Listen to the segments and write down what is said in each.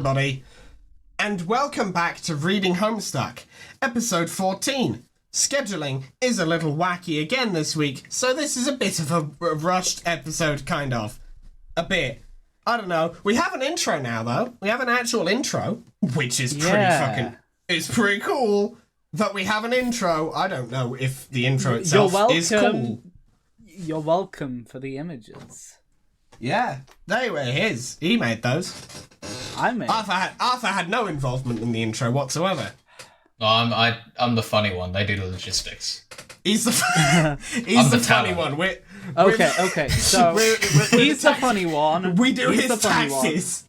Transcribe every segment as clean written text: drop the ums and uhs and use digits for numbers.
everybody, and welcome back to Reading Homestuck, episode 14. Scheduling is a little wacky again this week, so this is a bit of a rushed episode, kind of. A bit. I don't know. We have an intro now, though. We have an actual intro, which is it's pretty cool that we have an intro. I don't know if the intro itself is cool. You're welcome for the images. Yeah, they were his. He made those. Arthur had no involvement in the intro whatsoever. No, I'm the funny one. They do the logistics. He's the funny one. Okay. So he's the funny one. We do his taxes.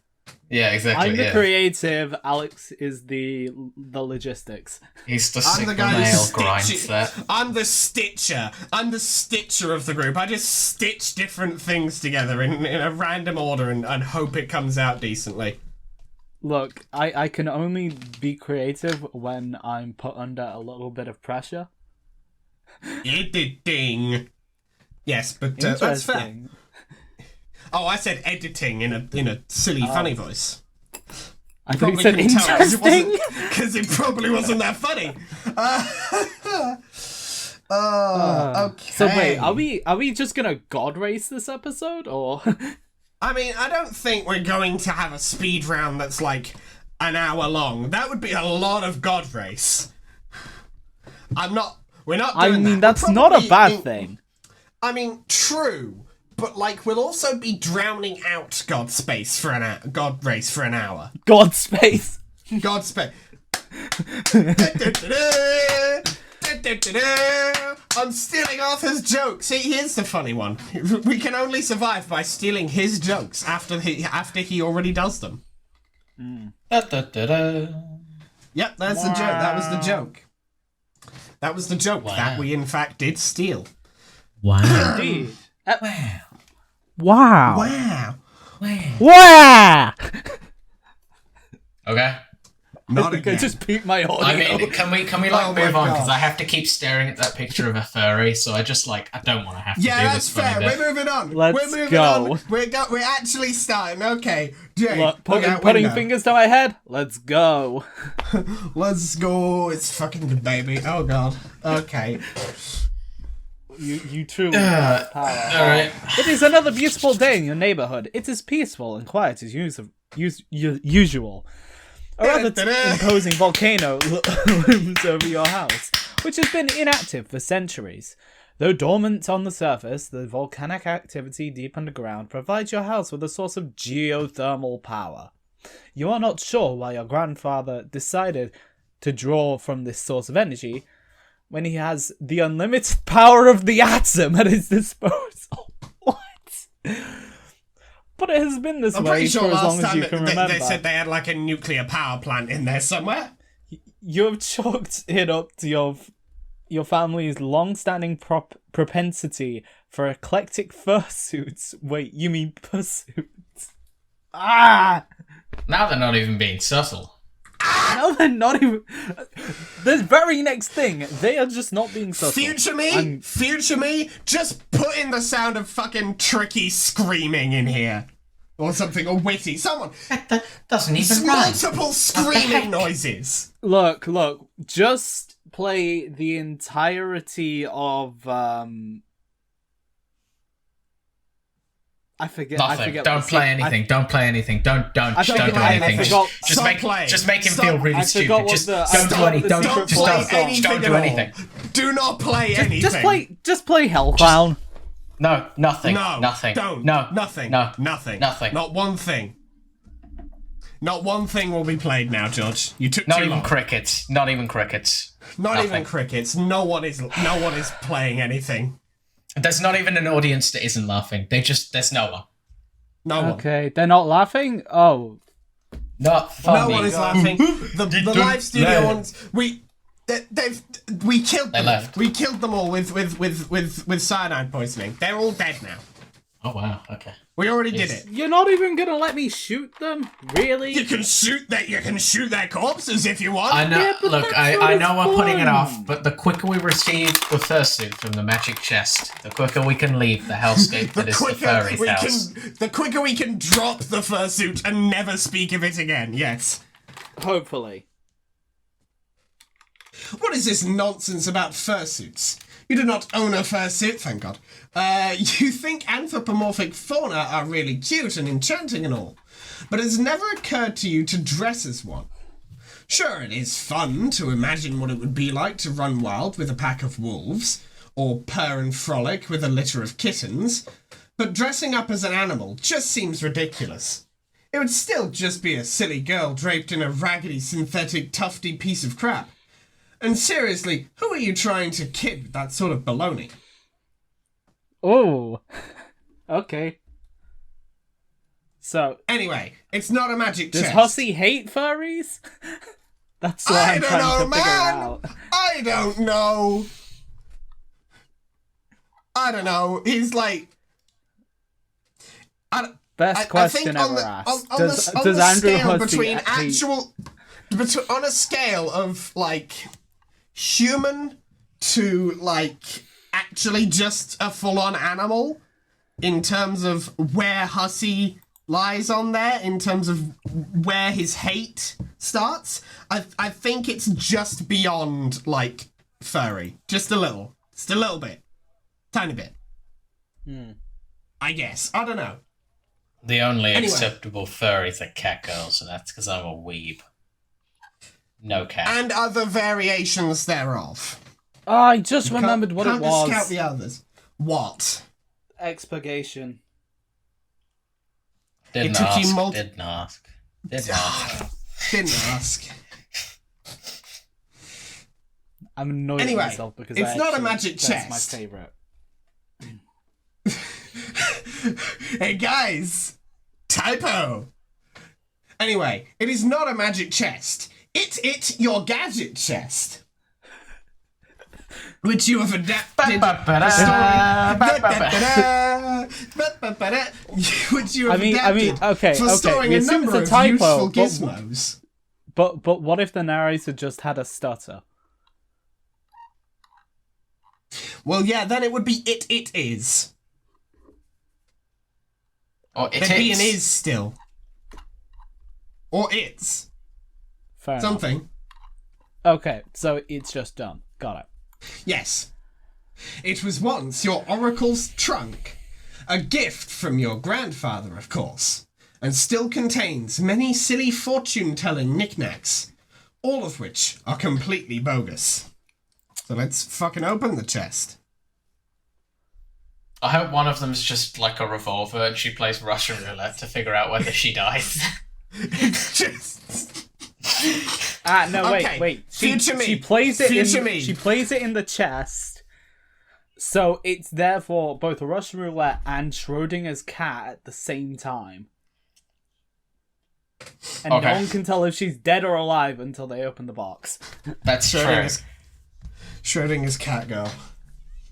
Yeah, exactly. I'm the creative. Alex is the logistics. He's the nail grinds that. I'm the stitcher. I'm the stitcher of the group. I just stitch different things together in a random order and hope it comes out decently. Look, I can only be creative when I'm put under a little bit of pressure. Editing. Yes, but that's fair. Oh, I said editing in a silly, funny voice. I thought you said interesting. Because it probably wasn't that funny. Okay. So wait, are we just gonna god race this episode, or? I mean, I don't think we're going to have a speed round that's like an hour long. That would be a lot of god race. We're not doing that. I mean, that's not a bad thing. I mean, true. But, like, we'll also be drowning out God race for an hour. God space. God space. I'm stealing Arthur's jokes. He is the funny one. We can only survive by stealing his jokes after he already does them. Yep, that's the joke. That was the joke. That was the joke that we, in fact, did steal. Wow. Indeed. Wow. Okay. Not again. Just peep my audio. I mean, can we move on? Because I have to keep staring at that picture of a furry, so I don't want to have to do this. Yeah, that's fair. We're moving on. Let's go. We're actually starting. Okay. Jay, look, putting fingers to my head. Let's go. Let's go. It's fucking good, baby. Oh god. Okay. You truly have power. Alright. It is another beautiful day in your neighborhood. It is peaceful and quiet as usual. A rather imposing volcano looms over your house, which has been inactive for centuries. Though dormant on the surface, the volcanic activity deep underground provides your house with a source of geothermal power. You are not sure why your grandfather decided to draw from this source of energy, when he has the unlimited power of the atom at his disposal. What? But it has been this way for as long as you can remember. They said they had like a nuclear power plant in there somewhere. You have chalked it up to your family's long-standing propensity for eclectic fursuits. Wait, you mean pursuits? Ah! Now they're not even being subtle. No, they're not even. The very next thing, they are just not being subtle. Future me, just put in the sound of fucking Tricky screaming in here. Or something, or Witty. Someone. That doesn't even rhyme. Multiple screaming noises. Look, just play the entirety of, I forget. Don't play anything. Don't play anything. Don't do anything. Just make him feel really stupid. Just don't do anything. Don't do anything. Do not play anything. Just play Hellclown. No, nothing. No, nothing. Don't. No, nothing. No, nothing. Nothing. Not one thing. Not one thing will be played now, George. You took too long. Not even crickets. Not even crickets. No one is playing anything. There's not even an audience that isn't laughing. There's no one. No one. Okay, they're not laughing? Oh. Not funny. No one is laughing. The live studio ones, we killed them. They left. We killed them all with cyanide poisoning. They're all dead now. Oh, wow. Okay. We already did it. You're not even gonna let me shoot them? Really? You can shoot their corpses if you want. I know. Yeah, look, I know we're putting it off, but the quicker we receive the fursuit from the magic chest, the quicker we can leave the hellscape that is the furry house. The quicker we can drop the fursuit and never speak of it again. Yes. Hopefully. What is this nonsense about fursuits? You do not own a fursuit, thank God. You think anthropomorphic fauna are really cute and enchanting and all, but it's never occurred to you to dress as one. Sure, it is fun to imagine what it would be like to run wild with a pack of wolves, or purr and frolic with a litter of kittens, but dressing up as an animal just seems ridiculous. It would still just be a silly girl draped in a raggedy synthetic tufty piece of crap. And seriously, who are you trying to kid with that sort of baloney? Oh, okay. So anyway, it's not a magic chest. Does Hussey hate furries? That's what I'm trying to figure out. I don't know. I don't know. He's like... Best question ever asked. Does Andrew Hussey on a scale of, like, human to, like, actually just a full-on animal, in terms of where Hussey lies on there, in terms of where his hate starts, I think it's just beyond, like, furry. Just a little. Just a little bit. Tiny bit. I guess. I don't know. The only acceptable furries are cat girls, and that's because I'm a weeb. No cat. And other variations thereof. Oh, I just remembered what it was. Can't discount the others. What? Expurgation. Didn't ask. Didn't ask. I'm annoyed at myself because it's not a magic chest. That's my favourite. Hey guys! Typo! Anyway, it is not a magic chest. It's your gadget chest. Which you have adapted for storing a number of useful gizmos. But what if the narrator just had a stutter? Well, yeah, then it would be it is. Or it'd be an is still. Or it's. Fair something. Enough. Okay, so it's just done. Got it. Yes. It was once your oracle's trunk. A gift from your grandfather, of course. And still contains many silly fortune-telling knickknacks. All of which are completely bogus. So let's fucking open the chest. I hope one of them's just like a revolver and she plays Russian roulette to figure out whether she dies. It's just... no, wait. She plays it She plays it in the chest. So it's therefore both a Russian roulette and Schrodinger's cat at the same time. And no one can tell if she's dead or alive until they open the box. That's true. Schrodinger's cat girl.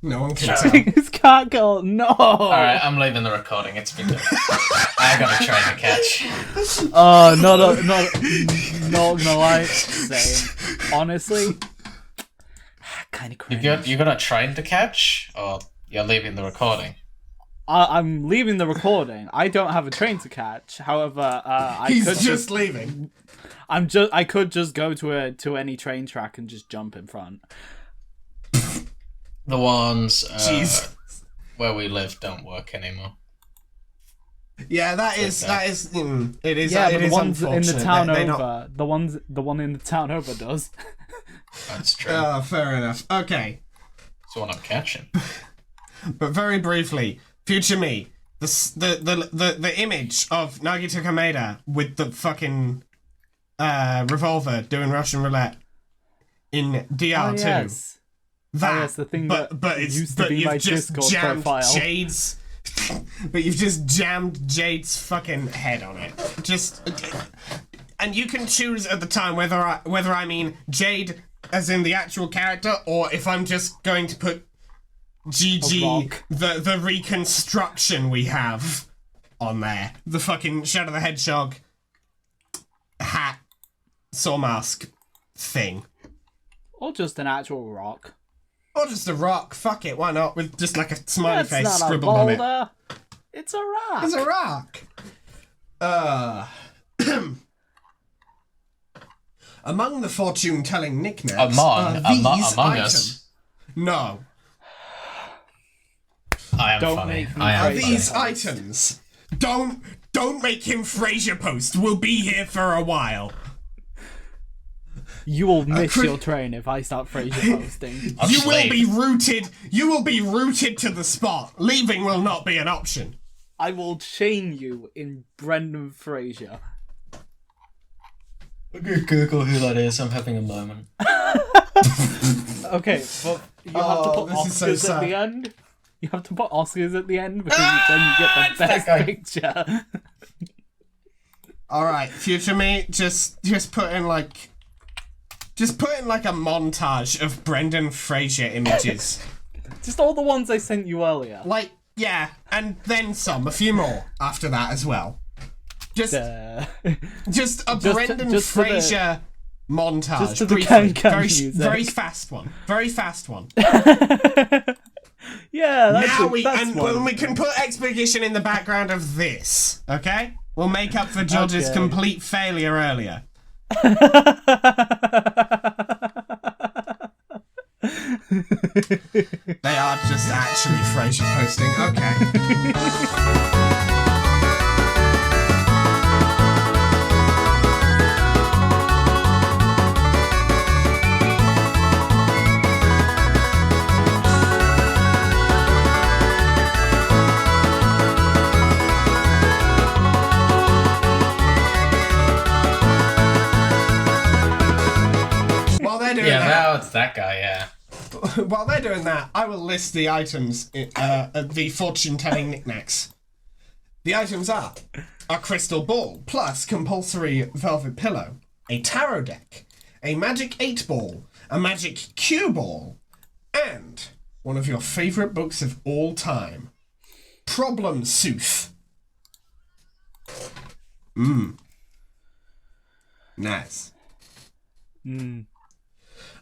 No one can tell. Schrodinger's cat girl, no! Alright, I'm leaving the recording. It's been good. I gotta try to catch. Oh, not gonna lie. Same. Honestly, kind of cringe. You're gonna try to catch? Or you're leaving the recording? I'm leaving the recording. I don't have a train to catch. However, He's just leaving. I could just go to any train track and just jump in front. The ones where we live don't work anymore. Yeah, it is. Yeah, but the ones in the town over, the one in the town over does. That's true. Fair enough. Okay. That's what I'm catching. But very briefly, future me, the image of Nagito Kameda with the fucking revolver doing Russian roulette in DR2. Oh, yes. That's the thing but it's, used to be my Discord profile. Jade's, but you've just jammed Jade's fucking head on it. And you can choose at the time whether I mean Jade as in the actual character, or if I'm just going to put GG, the reconstruction we have on there. The fucking Shadow the Hedgehog hat, saw mask thing. Or just an actual rock. Or just a rock, fuck it, why not? With just like a smiley face not scribbled on it. It's a rock. It's a rock. Among the fortune-telling knickknacks among items. us. No. I am Don't funny. make me I am Are these items? Don't make him Frasier post. We'll be here for a while. You will miss your train if I start Frasier posting. You will be rooted to the spot. Leaving will not be an option. I will chain you in Brendan Fraser. Okay, Google who that is. I'm having a moment. Okay, but you have to put Oscars at the end. You have to put Oscars at the end because then you get the best picture. All right, future me, just put in like a montage of Brendan Fraser images. Just all the ones I sent you earlier. Like, yeah, and then some, a few more after that as well. Just a Brendan Fraser montage. Just to the very fast one. Very fast one. Yeah, that's when we can put exposition in the background of this, okay? We'll make up for George's complete failure earlier. They are just actually Frasier posting, okay. It's that guy, yeah. While they're doing that, I will list the items, the fortune-telling knickknacks. The items are a crystal ball, plus compulsory velvet pillow, a tarot deck, a magic 8-ball, a magic cue ball, and one of your favourite books of all time, Problem Sooth. Nice.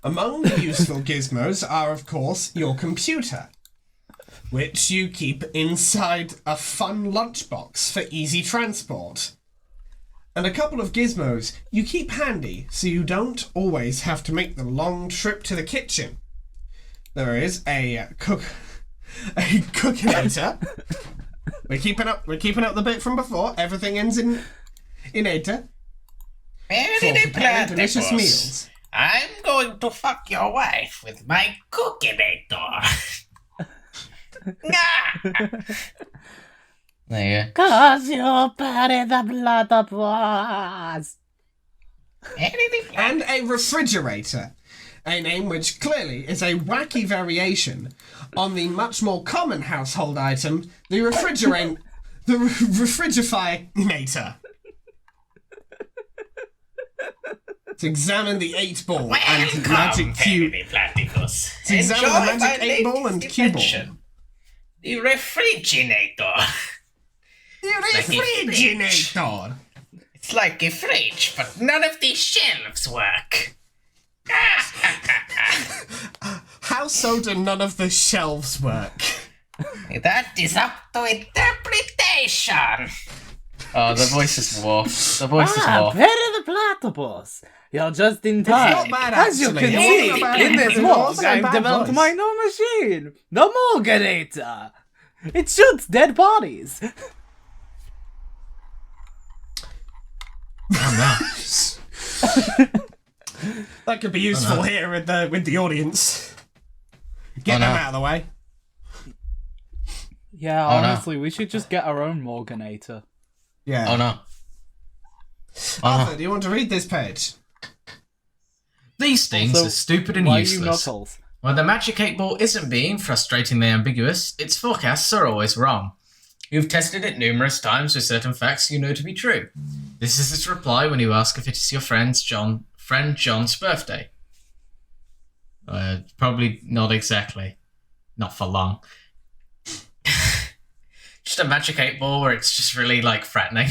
Among the useful gizmos are, of course, your computer, which you keep inside a fun lunchbox for easy transport. And a couple of gizmos you keep handy so you don't always have to make the long trip to the kitchen. There is a cookinator. We're keeping up the bit from before. Everything ends in "-ator. For preparing delicious meals. I'm going to fuck your wife with my cookinator. There you go. 'Cause you're part of the platypus. And a refrigerator. A name which clearly is a wacky variation on the much more common household item, the refrigifinator. To examine the 8-ball and magic cube. To examine the magic 8-ball and cue ball. The refrigerator. The refrigerator. It's like a fridge, but none of the shelves work. How so do none of the shelves work? That is up to interpretation. Oh, the voice is war. The voice is war. Better the platypus. You're just in time. It's not bad, As you actually. can It see, wasn't bad. in this It walk, wasn't a I've bad developed voice. my new machine, the Morganator. It shoots dead bodies. Oh, no. That could be useful here with the audience. Get them out of the way. Yeah, honestly, we should just get our own Morganator. Yeah. Oh no. Arthur, do you want to read this page? These things Also, are stupid and why useless. Are you Knuckles? When the magic 8-ball isn't being frustratingly ambiguous, its forecasts are always wrong. You've tested it numerous times with certain facts you know to be true. This is its reply when you ask if it is your friend John's birthday. Probably not exactly. Not for long. Just a magic 8-ball where it's just really, like, threatening.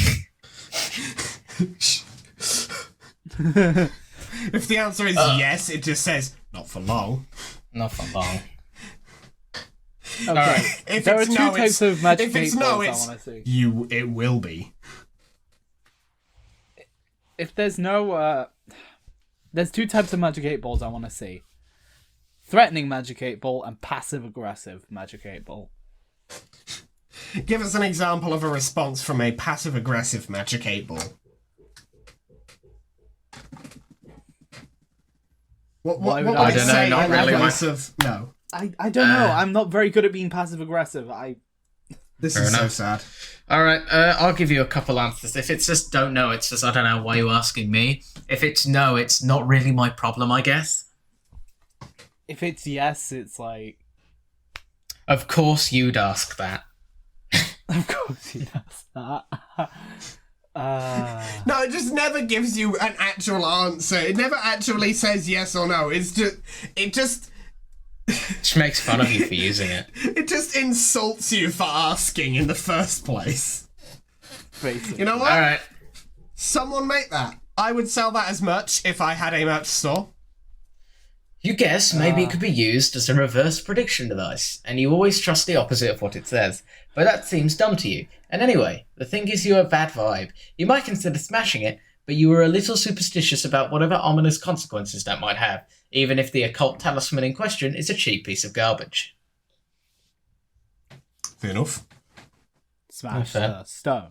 If the answer is yes, it just says, not for long. Not for long. Okay. Alright. If There are it's two no, types of magic if it's 8 no, balls it's I want to see. it will be. If there's no, there's two types of magic 8 balls I want to see. Threatening magic 8 ball and passive aggressive magic 8 ball. Give us an example of a response from a passive aggressive magic 8 ball. What Why would would I it don't know, say not in really. place of no? I don't know. I'm not very good at being passive aggressive. This Fair is so enough. sad. Alright, I'll give you a couple answers. If it's just don't know, it's just I don't know why you're asking me. If it's no, it's not really my problem, I guess. If it's yes, it's like, Of course you'd ask that. of course he does that. No, it just never gives you an actual answer. It never actually says yes or no. It just Just makes fun of you for using it. it just insults you for asking in the first place. Basically. You know what? Alright. Someone make that. I would sell that as merch if I had a merch store. You guess maybe it could be used as a reverse prediction device, and you always trust the opposite of what it says. But that seems dumb to you. And anyway, the thing gives you a bad vibe. You might consider smashing it, but you were a little superstitious about whatever ominous consequences that might have, even if the occult talisman in question is a cheap piece of garbage. Fair enough. Smash Okay. the stone.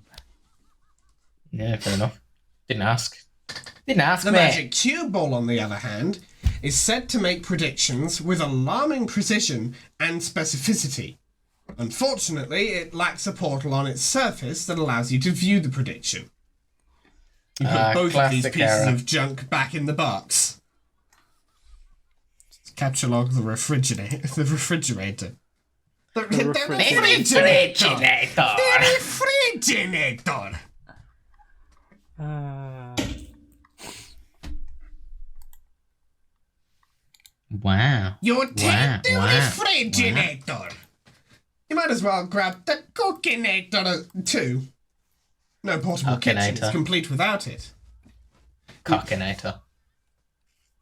Yeah, fair enough. Didn't ask. Didn't ask The me. magic cube ball, on the other hand, is said to make predictions with alarming precision and specificity. Unfortunately, it lacks a portal on its surface that allows you to view the prediction. You put both of these classic pieces error. of junk back in the box. Capture log the refrigerator. The refrigerator. The refrigerator. The refrigerator. Wow. You take the wow, refrigerator. You might as well grab the cookinator too. No portable kitchen is Cookinator. complete without it. Cockinator.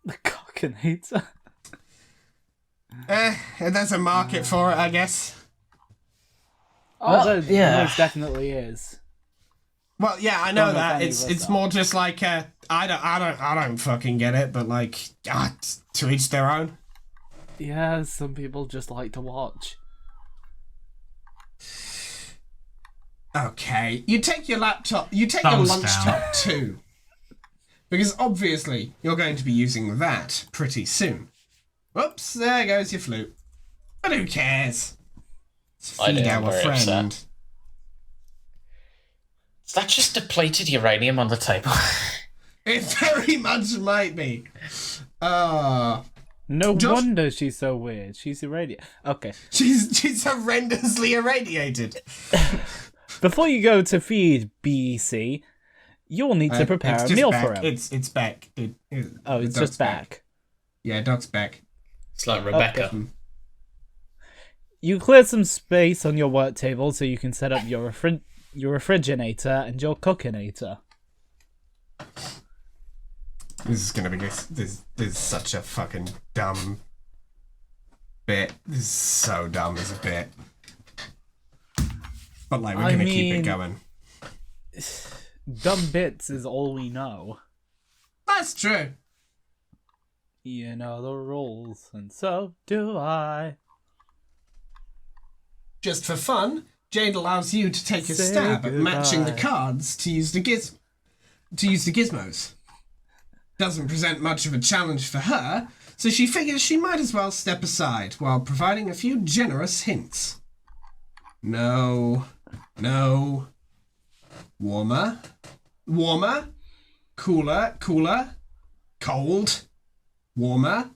The cockinator. There's a market for it, I guess. Oh, Well, there yeah. most definitely is. Well, yeah, I know Don't know if that. any of It's us it's are. more just like I don't fucking get it, but like to each their own. Yeah, some people just like to watch. Okay, you take your laptop. You take Thumbs your lunch down. top too, because obviously you're going to be using that pretty soon. Whoops! There goes your flute. But who cares? Let's I feed do, I'm our very friend. upset. Is that just depleted uranium on the table? It very much might be. No Josh? wonder she's so weird. She's irradiated. Okay. She's horrendously irradiated. Before you go to feed BC, you'll need to prepare It's a just meal back. for him. It's back. Oh, it's the dog's just back. Yeah, dog's back. It's like Rebecca. You clear some space on your work table so you can set up your refrigerator and your cookinator. This is gonna be this is such a fucking dumb bit. This is so dumb as a bit. But like we're I gonna keep mean- it going. Dumb bits is all we know. That's true. You know the rules, and so do I. Just for fun, Jade allows you to take a Say stab at matching the goodbye. cards to use the gizmos. Doesn't present much of a challenge for her, so she figures she might as well step aside while providing a few generous hints. No. Warmer. Cooler. Cold. Warmer.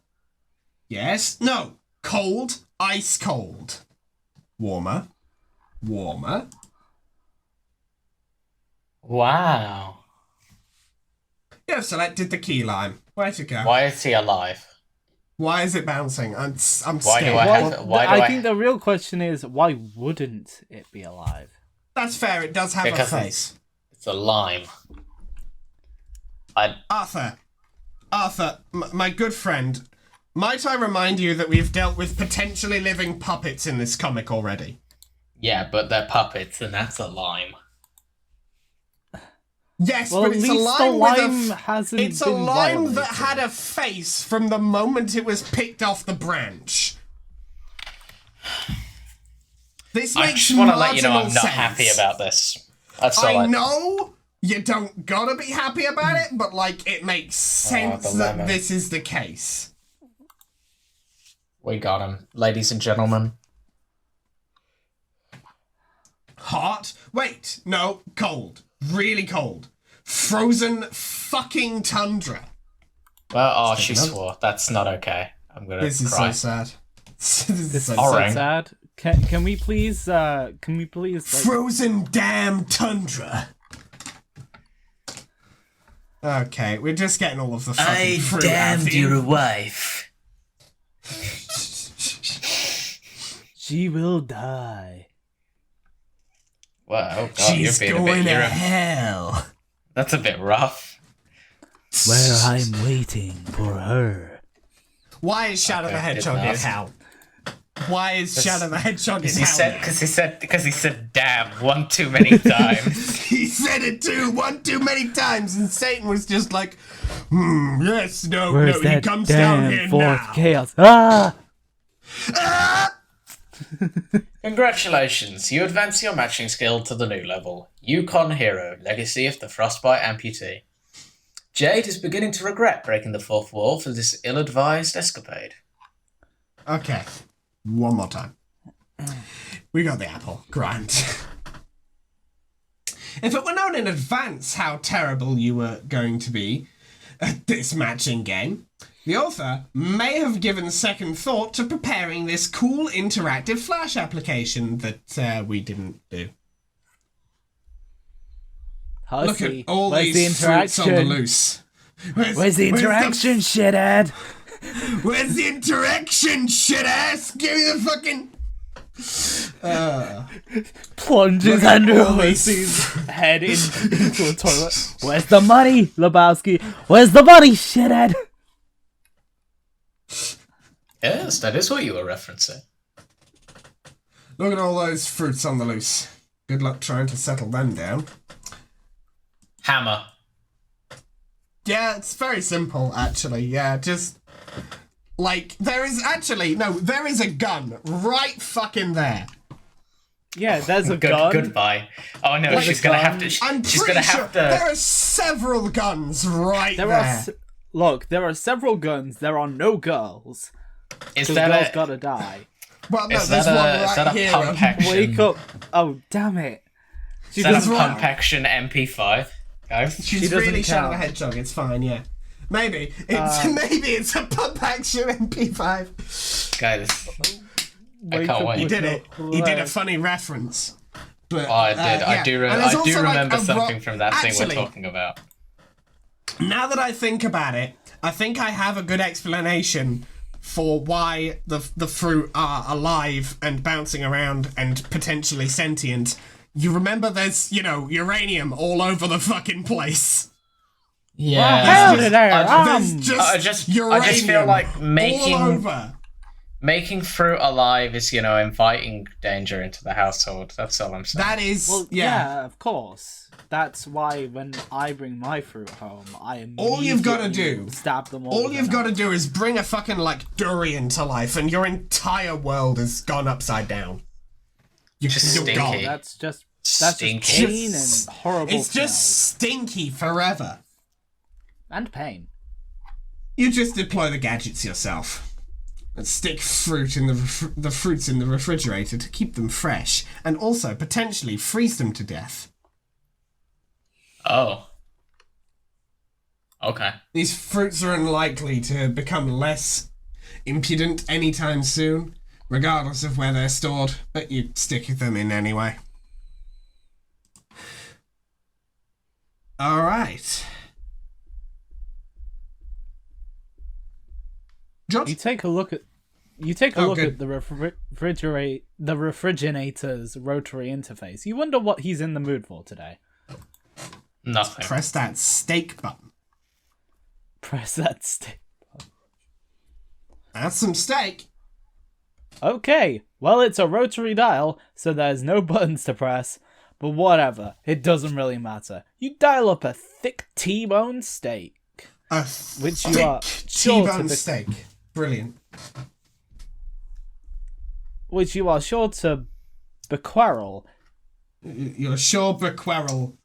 Yes. No. Cold. Ice cold. Warmer. Wow. You have selected the key lime. Way to go. Why is he alive? Why is it bouncing? I'm scared. Why do I have? Why do I think the real question is, why wouldn't it be alive? That's fair. It does have Because a face. It's a lime. Arthur, my good friend, might I remind you that we've dealt with potentially living puppets in this comic already? Yeah, but they're puppets, and that's a lime. Yes, Well, but at it's a least the lime lime with hasn't It's a been lime that violated. had a face from the moment it was picked off the branch. This I makes just want to let you know I'm marginal not sense. happy about this. That's all I know you don't gotta be happy about it, but like it makes sense the that lemon. this is the case. We got him, ladies and gentlemen. Hot? Wait, no, cold. Really cold. Frozen fucking tundra. Well, she swore. That's not okay. I'm gonna This is cry. so sad. This is so all sad. right. Sad. Can we please like, Frozen damn tundra. Okay, we're just getting all of the fucking fruit out of the- wife. she will die. Wow, oh god, She's you're being a going bit. to You're hell. That's a bit rough. Where I'm waiting for her. Why is Shadow the Hedgehog in enough. hell? Why is Shadow the Hedgehog in He hell? said, because he said, "Damn," one too many times. He said it one too many times, and Satan was just like, yes, no, Where's he that comes down here damn fourth now. chaos? Ah! Congratulations, you advance your matching skill to the new level. Yukon Hero, Legacy of the Frostbite Amputee. Jade is beginning to regret breaking the fourth wall for this ill-advised escapade. Okay, one more time. We got the apple. Grand. If it were known in advance how terrible you were going to be at this matching game, the author may have given second thought to preparing this cool interactive Flash application that we didn't do. Look at all Where's these the fruits on the interaction? loose. Where's the interaction, shithead? Where's the interaction, shit ass? Give me the fucking... Plunges Look at under all these- Lucy's head into a toilet. Where's the money, Lebowski? Where's the money, shithead? Yes, that is what you were referencing. Look at all those fruits on the loose. Good luck trying to settle them down. Hammer. Yeah, it's very simple, actually. Yeah, just... Like, there is a gun right fucking there. Yeah, there's a gun. Goodbye. Oh no, There's she's a gonna gun. have to. I'm She's pretty gonna sure have to. there are several guns right there. Look, there are several guns. There are no girls. Is The that girls a? gotta die. Well, no, Is there's that one a? Is right that a here. pump action? Wake up. Oh, damn it. She Is that a doesn't pump count. action MP5? Guys, She's doesn't really Shadow the count. Hedgehog. It's fine, yeah. Maybe it's a pump action MP5. guys, I Wake can't up wait. He with did no it. He did a legs. funny reference. But Oh, I did. yeah. I do. And there's I do also, like, remember a something from that thing Actually, we're talking about. now that I think about it, I think I have a good explanation for why the fruit are alive and bouncing around and potentially sentient. You remember there's, uranium all over the fucking place. Yeah. How did There's I uranium just feel like all over. making fruit alive is, inviting danger into the household. That's all I'm saying. That is, Well, yeah, of course. That's why when I bring my fruit home, I All you've gotta immediately do- stab them all. All with you've a got to knife. do is bring a fucking, durian to life and your entire world has gone upside down. You're Stinky. gone. That's just Stinky. pain and horrible. It's just stinky forever. and pain. You just deploy the gadgets yourself. And stick fruit in the fruits in the refrigerator to keep them fresh, and also potentially freeze them to death. Oh. Okay. These fruits are unlikely to become less impudent anytime soon, regardless of where they're stored, but you stick them in anyway. Alright. George? You take a look at good. the refrigerator's rotary interface. You wonder what he's in the mood for today. Nothing. Press that steak button. Press that stick. That's some steak. Okay, well, it's a rotary dial, so there's no buttons to press. But whatever, it doesn't really matter. You dial up a thick T-bone steak, which you are sure T-bone to steak. Brilliant. which you are sure to bequarrel. You're sure Bequerel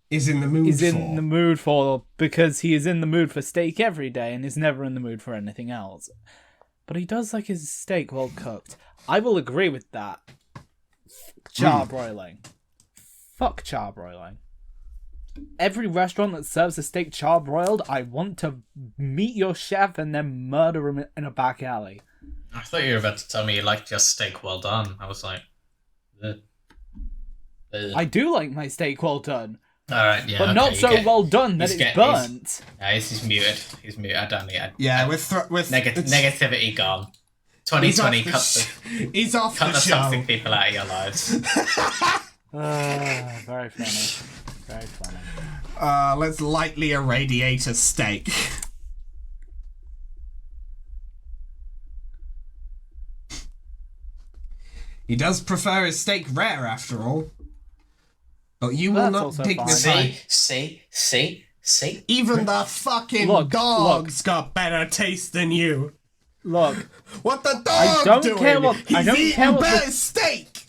is in the mood He's for. in the mood for, because he is in the mood for steak every day and is never in the mood for anything else. But he does like his steak well cooked. I will agree with that. Charbroiling. Fuck charbroiling. Every restaurant that serves a steak charbroiled, I want to meet your chef and then murder him in a back alley. I thought you were about to tell me you liked your steak well done. I was like, ugh. I do like my steak well done, Alright, yeah. but okay, not so well done that he's it's getting- burnt. He's muted. He's muted. I don't need. Yeah, with Negativity gone. 2020 He's off cut the the show. toxic people out of your lives. Very funny. Very funny. Let's lightly irradiate a steak. He does prefer his steak rare, after all. But you will That's not also dignify. See. Even the fucking Look, dog's got better taste than you. Look, What the dog I don't doing? care what- He's I don't eating care what better the- steak.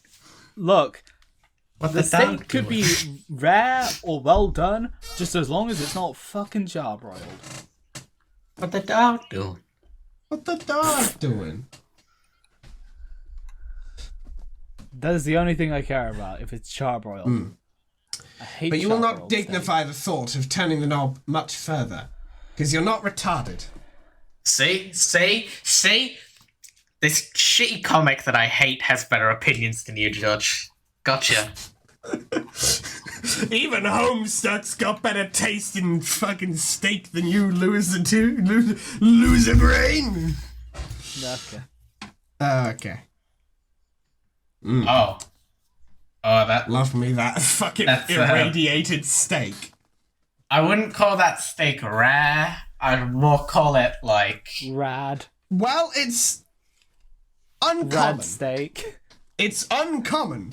look. What The steak could be rare or well done, just as long as it's not fucking charbroiled. What the dog do? What the dog doing? That is the only thing I care about, if it's charbroiled. I hate But you will not charbroiled dignify the thought of turning the knob much further. Because you're not retarded. See? This shitty comic that I hate has better opinions than you, Judge. Gotcha. Even Homestuck's got better taste in fucking steak than you, loser brain. steak. Okay. Okay. Oh, that. Love me that fucking That's, irradiated steak. I wouldn't call that steak rare. I'd more call it like. Rad. Well, it's uncommon. Rad steak. It's uncommon.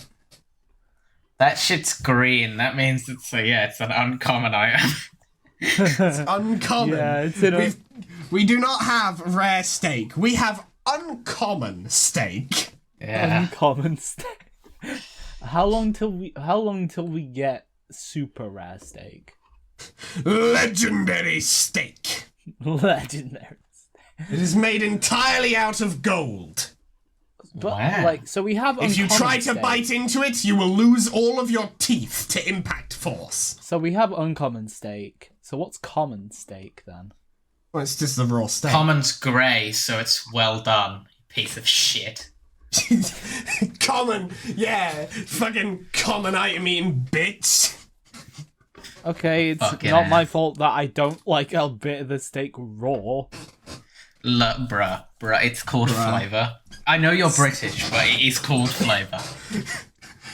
That shit's green. That means it's an uncommon item. It's uncommon. Yeah, it's in a... We do not have rare steak. We have uncommon steak. Yeah. Uncommon steak. How long till we get super rare steak? Legendary steak. Legendary. It is made entirely out of gold. But Wow. so we have. If you uncommon try to steak. bite into it, you will lose all of your teeth to impact force. So we have uncommon steak. So what's common steak then? Well, it's just the raw steak. Common's grey, so it's well done. Piece of shit. Common, yeah, fucking common item eating bitch. Okay, it's Fucking not hell. my fault that I don't like a bit of the steak raw. Look, bruh, it's called flavour. I know you're British, but it is called flavour.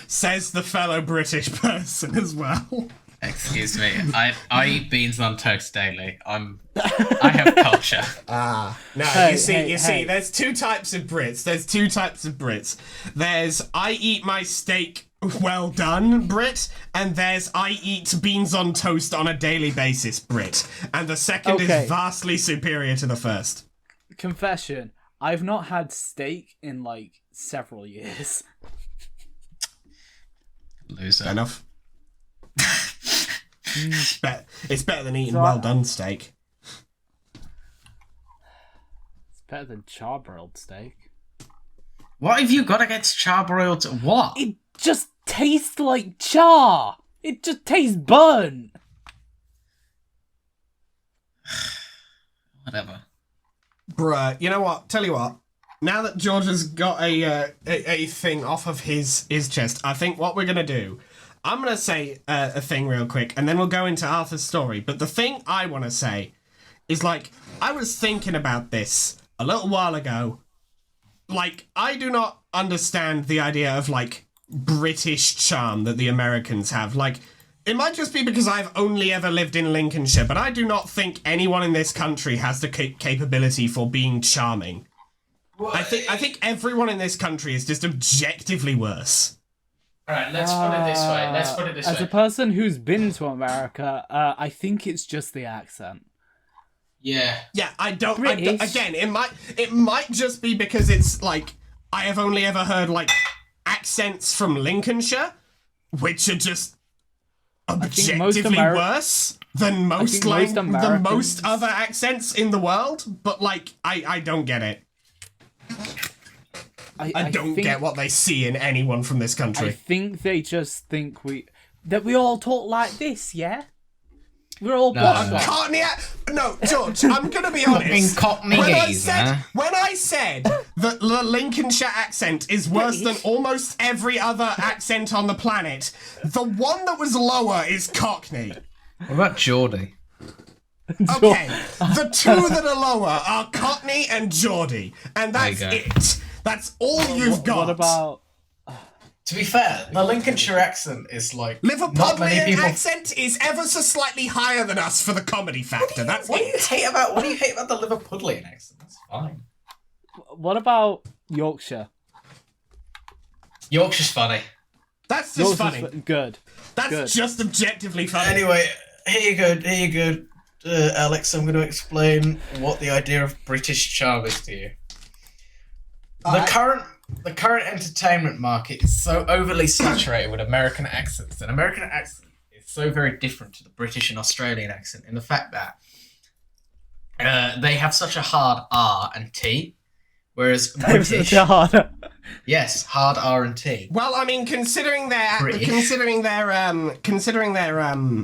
Says the fellow British person as well. Excuse me. I eat beans on toast daily. I have culture. No, Hey, you see, hey. there's two types of Brits. There's I eat my steak well done Brit, and there's I eat beans on toast on a daily basis Brit. And the second Okay. is vastly superior to the first. Confession: I've not had steak in like several years. Loser. Enough. It's better than eating So well done steak. It's better than charbroiled steak. What have you got against charbroiled? What? It just tastes like char. It just tastes burnt. Whatever. Bruh, you know what? Tell you what. Now that George has got a thing off of his chest, I think what we're gonna do, I'm gonna say a thing real quick, and then we'll go into Arthur's story. But the thing I want to say is, like, I was thinking about this a little while ago, like, I do not understand the idea of, like, British charm that the Americans have. Like, it might just be because I've only ever lived in Lincolnshire, but I do not think anyone in this country has the capability for being charming. What? I think everyone in this country is just objectively worse. All right, let's put it this way. As a person who's been to America, I think it's just the accent. Yeah. Yeah, again, it might just be because it's like I have only ever heard like accents from Lincolnshire, which are just objectively worse than most other accents in the world. But like, I don't get it. I don't get what they see in anyone from this country. I think they just think that we all talk like this, yeah? We're all Cockney. No, George, I'm going to be honest. When I said that the Lincolnshire accent is worse than almost every other accent on the planet, the one that was lower is Cockney. What about Geordie? Okay, the two that are lower are Cockney and Geordie, and that's it. That's all you've got. What about... To be fair, the Lincolnshire accent is like... Liverpudlian accent is ever so slightly higher than us for the comedy factor. That's what do you hate about the Liverpudlian accent? That's fine. What about Yorkshire? Yorkshire's funny. That's just funny. Good. That's just objectively funny. Anyway, here you go, Alex. I'm going to explain what the idea of British charm is to you. The current entertainment market is so overly saturated with American accents, and American accent is so very different to the British and Australian accent in the fact that they have such a hard R and T, whereas British hard R and T. Well, I mean, considering their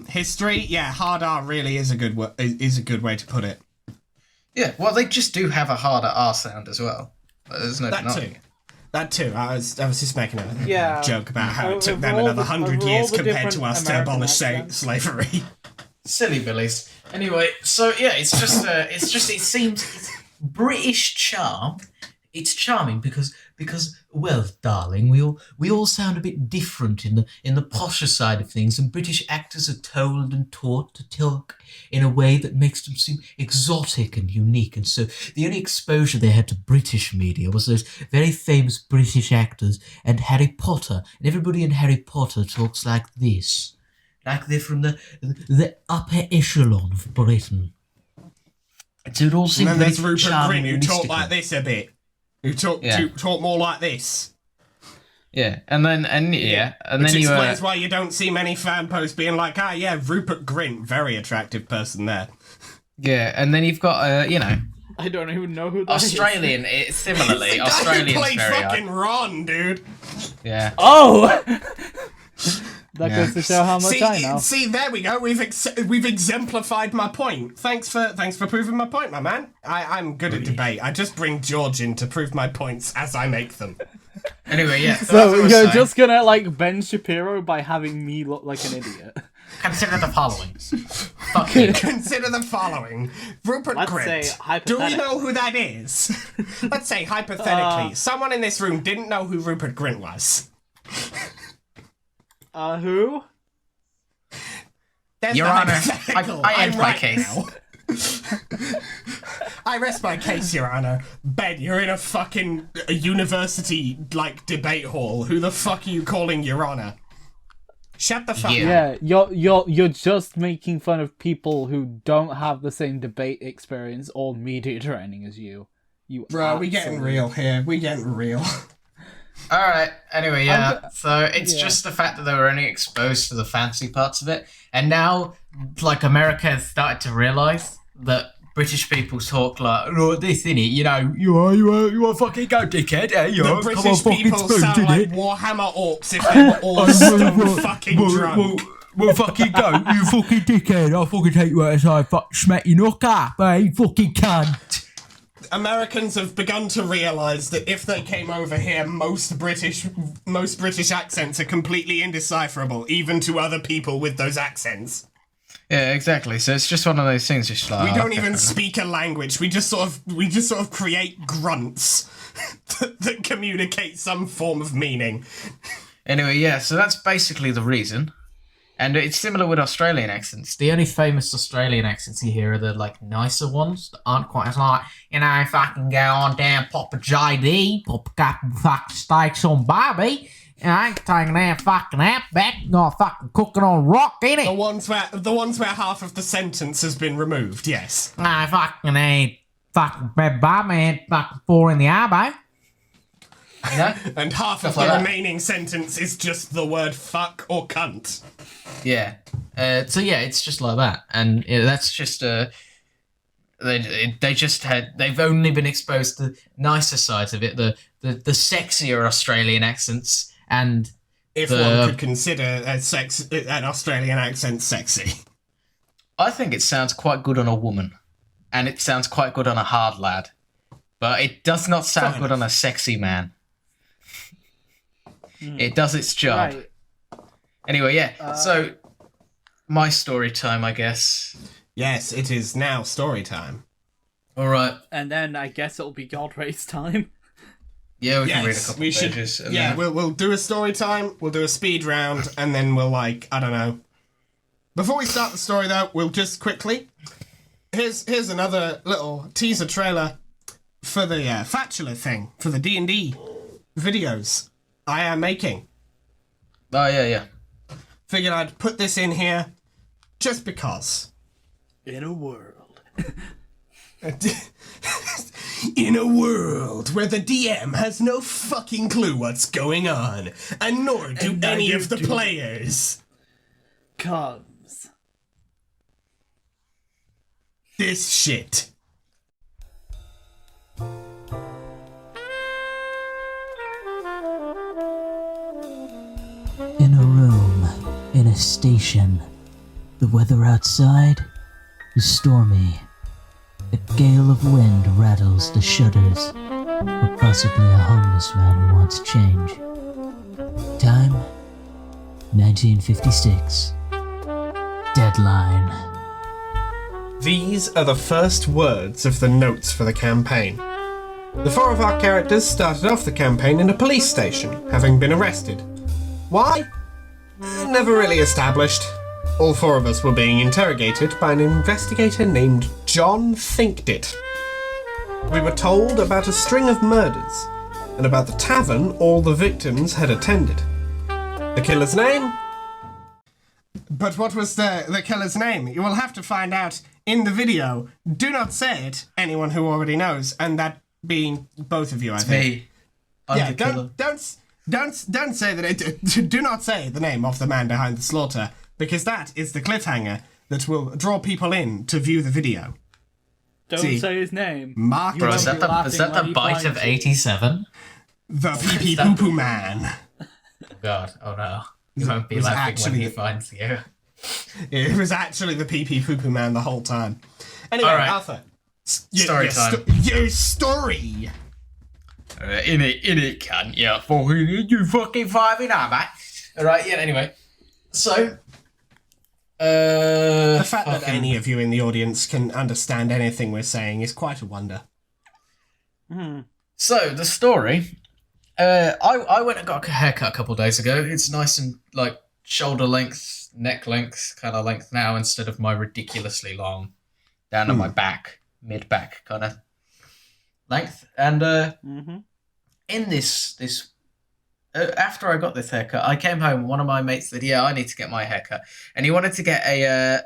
history, yeah, hard R really is a good way to put it. Yeah, well, they just do have a harder R sound as well. There's no denying. That too. I was just making a joke about how it took them another 100 years compared to us to abolish slavery. Silly billies. Anyway, so yeah, it seems British charm. It's charming because well, darling, we all sound a bit different in the posher side of things, and British actors are told and taught to talk in a way that makes them seem exotic and unique. And so the only exposure they had to British media was those very famous British actors and Harry Potter. And everybody in Harry Potter talks like this, like they're from the upper echelon of Britain. So it all seems and then there's Rupert charming Grint, who talked like this a bit. Who talk more like this. Yeah, and then Which explains why you don't see many fan posts being like, Rupert Grint, very attractive person there. Yeah, and then you've got I don't even know who that Australian. is. Similarly, Australian's played very fucking Ron, dude. Yeah. Oh. That goes to show how much I know. See, there we go. We've exemplified my point. Thanks for proving my point, my man. I'm good at debate. I just bring George in to prove my points as I make them. Anyway, yeah. So you're just gonna like Ben Shapiro by having me look like an idiot. Consider the following. Consider the following. Rupert Grint. Do we know who that is? Let's say hypothetically, someone in this room didn't know who Rupert Grint was. Who? Your Honor, I end my case. I rest my case, Your Honor. Ben, you're in a fucking university, debate hall. Who the fuck are you calling Your Honor? Shut the fuck up. Yeah, you're just making fun of people who don't have the same debate experience or media training as you. Bro, we getting real here. We getting real. Alright, anyway, yeah. So it's just the fact that they were only exposed to the fancy parts of it. And now, America has started to realise that British people talk this, innit? You are fucking go, dickhead, eh? The British people sound like Warhammer orcs if they were all stone fucking drunk. Well, fucking go, you fucking dickhead. I'll fucking take you outside, smack your knock up, eh? You fucking cunt. Americans have begun to realise that if they came over here, most British accents are completely indecipherable, even to other people with those accents. Yeah, exactly. So it's just one of those things. Just like We don't even speak a language. We just sort of create grunts that communicate some form of meaning. Anyway, yeah. So that's basically the reason. And it's similar with Australian accents. The only famous Australian accents you hear are the like nicer ones that aren't quite as like, fucking go on down, pop a JD, pop a couple fucking steaks on Barbie. I ain't taking that fucking outback. Got fucking cooking on rock, innit? The ones where half of the sentence has been removed. Yes. I fucking ain't fucking Barbie ain't fucking four in the elbow. You know? And half of the remaining sentence is just the word fuck or cunt. Yeah. So yeah, it's just like that, and that's just they've only been exposed to nicer sides of it, the sexier Australian accents, and if one could consider an Australian accent sexy. I think it sounds quite good on a woman, and it sounds quite good on a hard lad, but it does not sound good on a sexy man. It does its job. Right. Anyway, yeah. So, my story time, I guess. Yes, it is now story time. All right. And then I guess it'll be God Race time. Yeah, we can read a couple pages. Yeah, we'll do a story time. We'll do a speed round, and then we'll I don't know. Before we start the story, though, we'll just quickly. Here's another little teaser trailer for the Fatula thing for the D&D videos I am making. Oh yeah. Figured I'd put this in here just because. In a world. In a world where the DM has no fucking clue what's going on, and nor do any of the players. Comes. This shit. In a room, in a station, the weather outside is stormy. A gale of wind rattles the shutters, or possibly a homeless man who wants change. Time, 1956. Deadline. These are the first words of the notes for the campaign. The four of our characters started off the campaign in a police station, having been arrested. Why? Never really established. All four of us were being interrogated by an investigator named John Thinkdit. We were told about a string of murders, and about the tavern all the victims had attended. The killer's name? But what was the killer's name? You will have to find out in the video. Do not say it, anyone who already knows, and that being both of you, I think. Me. I'm the killer. Don't say that. Do not say the name of the man behind the slaughter, because that is the cliffhanger that will draw people in to view the video. Don't say his name. Mark. Bro, is that the bite of 87? The pee poo poo man. Oh god, oh no. You won't be laughing when he finds you. It was actually the pee poo poo man the whole time. Anyway, right. Arthur. Story time. Your story. In it, cunt. Yeah, you fucking 5 in mate. Alright, yeah, anyway. So, the fact that any of you in the audience can understand anything we're saying is quite a wonder. So, the story. I went and got a haircut a couple of days ago. It's nice and, like, shoulder length, neck length kind of length now instead of my ridiculously long down to my back, mid-back kind of length. And in this after I got this haircut, I came home. One of my mates said, "Yeah, I need to get my haircut," and he wanted to get a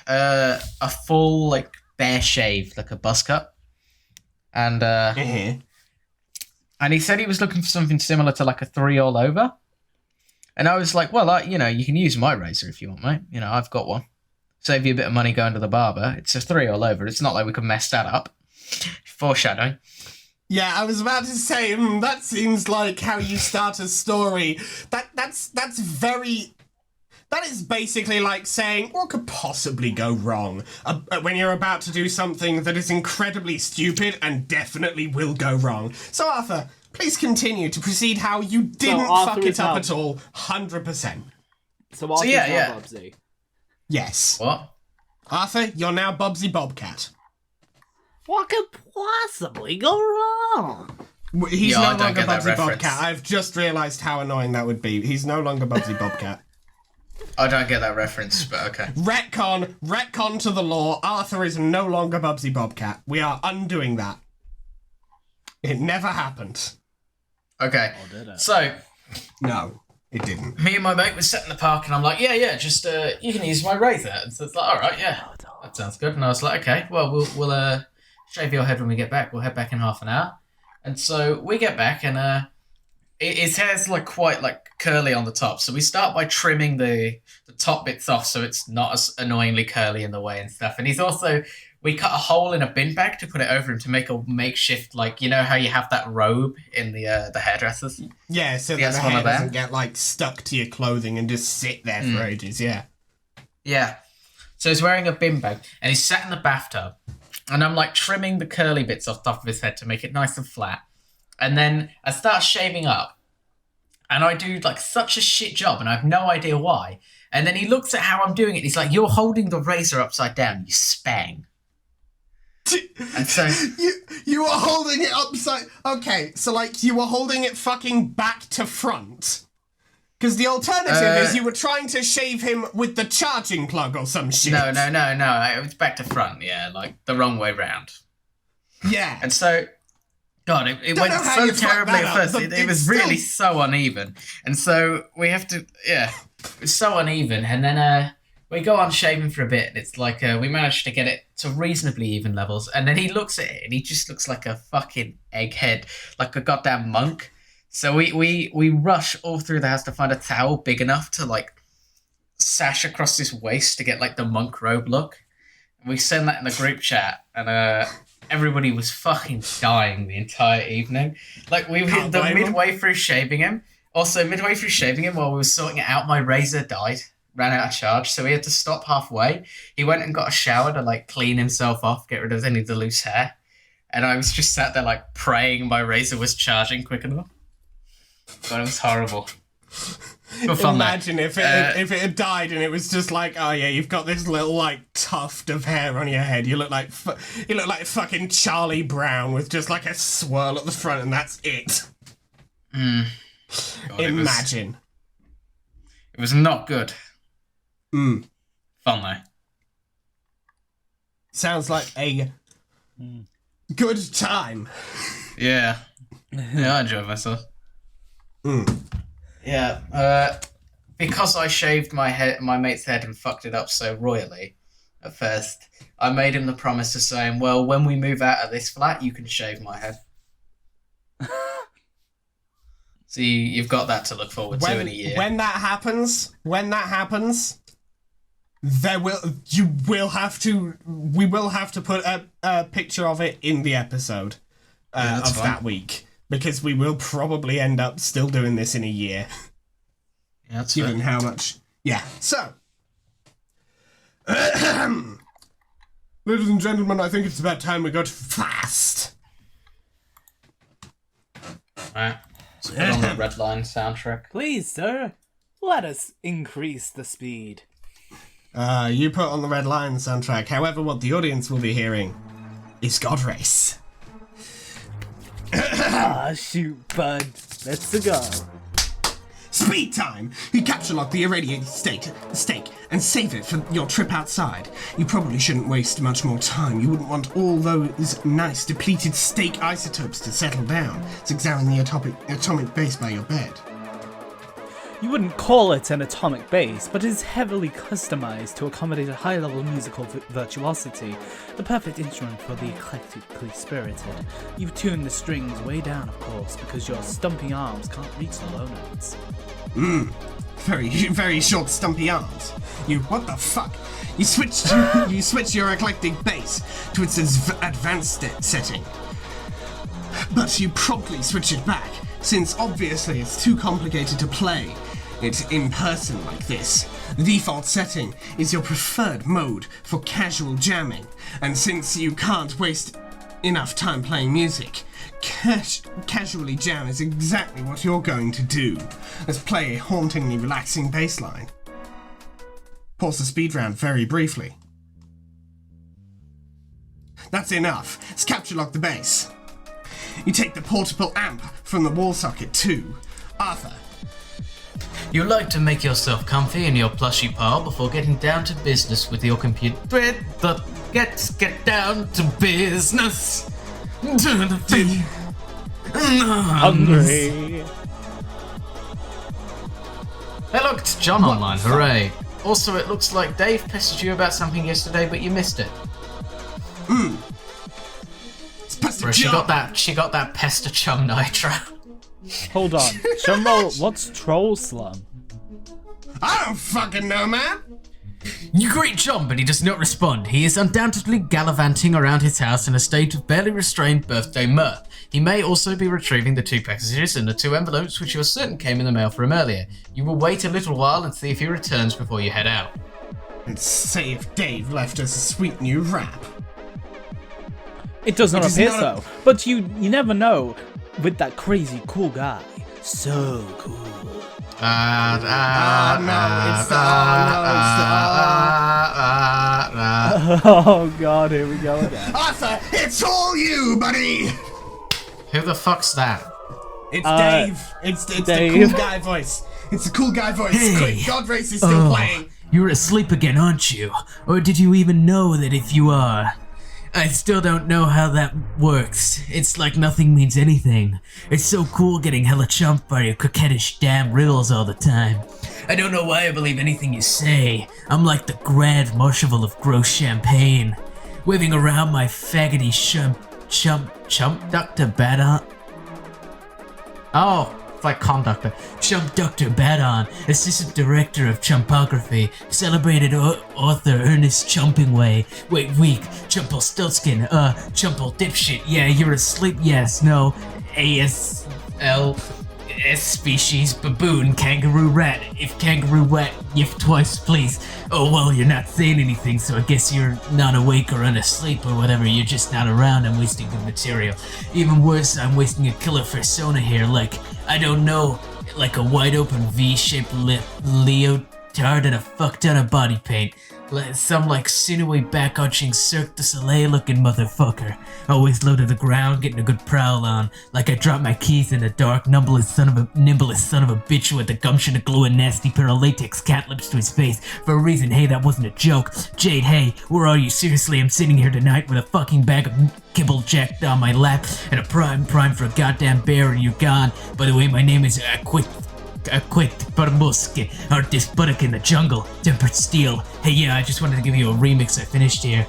a full like bare shave, like a buzz cut, and and he said he was looking for something similar to like a 3 all over, and I was like, "Well, you can use my razor if you want, mate. I've got one. Save you a bit of money going to the barber. It's a 3 all over. It's not like we could mess that up." Foreshadowing. Yeah, I was about to say, that seems like how you start a story. That's very... That is basically like saying, what could possibly go wrong when you're about to do something that is incredibly stupid and definitely will go wrong. So, Arthur, please continue to proceed how you didn't fuck it up at all, 100%. So Arthur's Bubsy. Yes. What? Arthur, you're now Bubsy Bobcat. What could possibly go wrong? He's Yeah, I no don't longer get that Bubsy reference. Bobcat. I've just realised how annoying that would be. He's no longer Bubsy Bobcat. I don't get that reference, but okay. Retcon to the law. Arthur is no longer Bubsy Bobcat. We are undoing that. It never happened. Okay. Oh, did it? So, No, it didn't. me and my mate were sat in the park, and I'm like, yeah, just you can use my razor. And so it's like, all right, yeah, that sounds good. And I was like, okay, well, we'll shave your head when we get back. We'll head back in half an hour. And so we get back, and his hair's like quite like curly on the top. So we start by trimming the top bits off, so it's not as annoyingly curly in the way and stuff. And we cut a hole in a bin bag to put it over him to make a makeshift, like, you know how you have that robe in the hairdressers? Yeah, so that Yes, the one hair of them. doesn't get like stuck to your clothing and just sit there for ages. Yeah. Yeah. So he's wearing a bin bag, and he's sat in the bathtub, and I'm like trimming the curly bits off the top of his head to make it nice and flat. And then I start shaving up, and I do like such a shit job, and I have no idea why. And then he looks at how I'm doing it, and he's like, "You're holding the razor upside down, you spang." And so You were holding it upside... Okay, so like you were holding it fucking back to front. Because the alternative is you were trying to shave him with the charging plug or some shit. no, it was back to front, yeah, like the wrong way round. Yeah. And so, God, it went know how so you fucked terribly that at up, first. but It was it's really still- so uneven. And so we have to, it's so uneven. And then we go on shaving for a bit, and it's like we managed to get it to reasonably even levels. And then he looks at it, and he just looks like a fucking egghead, like a goddamn monk. So we rush all through the house to find a towel big enough to like sash across his waist to get like the monk robe look. And we send that in the group chat, and everybody was fucking dying the entire evening. Like we Can't the blame 'em. midway through shaving him. Also, midway through shaving him, while we were sorting it out, my razor died, ran out of charge, so we had to stop halfway. He went and got a shower to like clean himself off, get rid of any of the loose hair, and I was just sat there like praying my razor was charging quick enough. But it was horrible. But fun, though. Imagine if it had died and it was just like, oh yeah, you've got this little like tuft of hair on your head. You look like fucking Charlie Brown with just like a swirl at the front, and that's it. God, Imagine. It was not good. Mm. Fun though. Sounds like a good time. Yeah. Yeah, I enjoyed myself. Mm. Yeah. Because I shaved my mate's head and fucked it up so royally at first, I made him the promise to say, well, when we move out of this flat, you can shave my head. So you've got that to look forward to in a year. When that happens, we will have to put a picture of it in the episode that's of fine. that week, because we will probably end up still doing this in a year, Yeah, that's given fair. how much. Yeah. So, ladies and gentlemen, I think it's about time we got fast. Right. Let's put on the Red Line soundtrack. Please, sir, let us increase the speed. You put on the Red Lion soundtrack. However, what the audience will be hearing is God Race. Ah, shoot, bud. Let's go. Speed time! You capture lock the irradiated steak and save it for your trip outside. You probably shouldn't waste much more time. You wouldn't want all those nice depleted steak isotopes to settle down. Let's examine the atomic base by your bed. You wouldn't call it an atomic base, but it is heavily customized to accommodate a high-level musical virtuosity, the perfect instrument for the eclectically spirited. You've tuned the strings way down, of course, because your stumpy arms can't reach the low notes. Very, very short, stumpy arms. What the fuck? You switched your eclectic bass to its advanced setting. But you promptly switch it back, since obviously it's too complicated to play it in person like this. The default setting is your preferred mode for casual jamming, and since you can't waste enough time playing music, casually jam is exactly what you're going to do. Let's play a hauntingly relaxing bass line. Pause the speed round very briefly. That's enough. Let's capture lock the base. You take the portable amp from the wall socket too. Arthur. You like to make yourself comfy in your plushy pile before getting down to business with your computer. Let's get down to business. Hungry. Hey look, it's John online, hooray. Also, it looks like Dave pestered you about something yesterday, but you missed it. It's Pastor She John. got that pester chum nitro. Hold on. Shumroll, what's troll slum? I don't fucking know, man. You greet John, but he does not respond. He is undoubtedly gallivanting around his house in a state of barely restrained birthday mirth. He may also be retrieving the 2 packages and the 2 envelopes which you are certain came in the mail for him earlier. You will wait a little while and see if he returns before you head out. And say if Dave left us a sweet new rap. It does not It is appear not so. But you never know with that crazy cool guy. So cool. Oh god, here we go again. Arthur, it's all you, buddy. Who the fuck's that? It's Dave. It's the Dave. cool guy voice. It's the cool guy voice. Hey. Quick, God Race is still playing. You're asleep again, aren't you? Or did you even know that if you are? I still don't know how that works. It's like nothing means anything. It's so cool getting hella chumped by your coquettish damn riddles all the time. I don't know why I believe anything you say. I'm like the Grand Marshal of gross champagne, waving around my faggoty chump Dr. Badon. Oh, it's like conductor. Chump Dr. Badon, assistant director of chumpography, celebrated author Ernest Chumpingway. Wait, weak. Chumple Stiltskin. Chumple dipshit. Yeah, you're asleep. Yes, no. ASL. S species, baboon, kangaroo rat. If kangaroo rat, yiff twice, please. Oh well, you're not saying anything, so I guess you're not awake or unasleep or whatever. You're just not around. I'm wasting good material. Even worse, I'm wasting a killer persona here. Like, I don't know, like a wide open V-shaped leotard and a fuck ton of body paint. Some like sinewy back-arching Cirque du Soleil looking motherfucker. Always low to the ground, getting a good prowl on. Like I dropped my keys in the dark, nimblest son of a bitch with the gumption to glue a nasty pair of latex cat lips to his face. For a reason, hey, that wasn't a joke. Jade, hey, where are you? Seriously, I'm sitting here tonight with a fucking bag of kibble jacked on my lap and a prime for a goddamn bear and you're gone. By the way, my name is Quit Barbuske, artist buttock in the jungle, tempered steel. Hey yeah, I just wanted to give you a remix I finished here.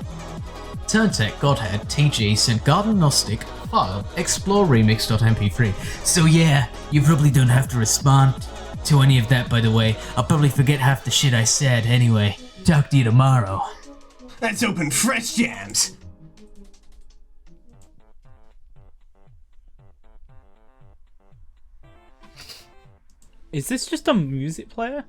Turntech Godhead TG sent Garden Gnostic file explore remix.mp3. So yeah, you probably don't have to respond to any of that by the way. I'll probably forget half the shit I said anyway. Talk to you tomorrow. Let's open fresh jams. Is this just a music player?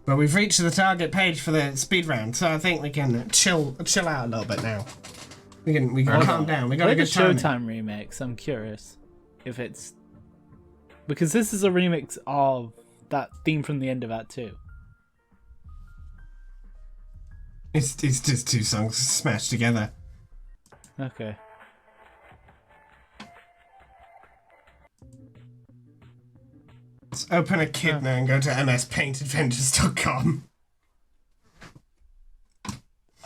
But we've reached the target page for the speed round, so I think we can chill out a little bit now. We can calm down. We got Play a the good time. Showtime remix. I'm curious if it's because this is a remix of that theme from the end of Act 2. It's just 2 songs smashed together. Okay. Let's open a kit now and go to mspaintadventures.com.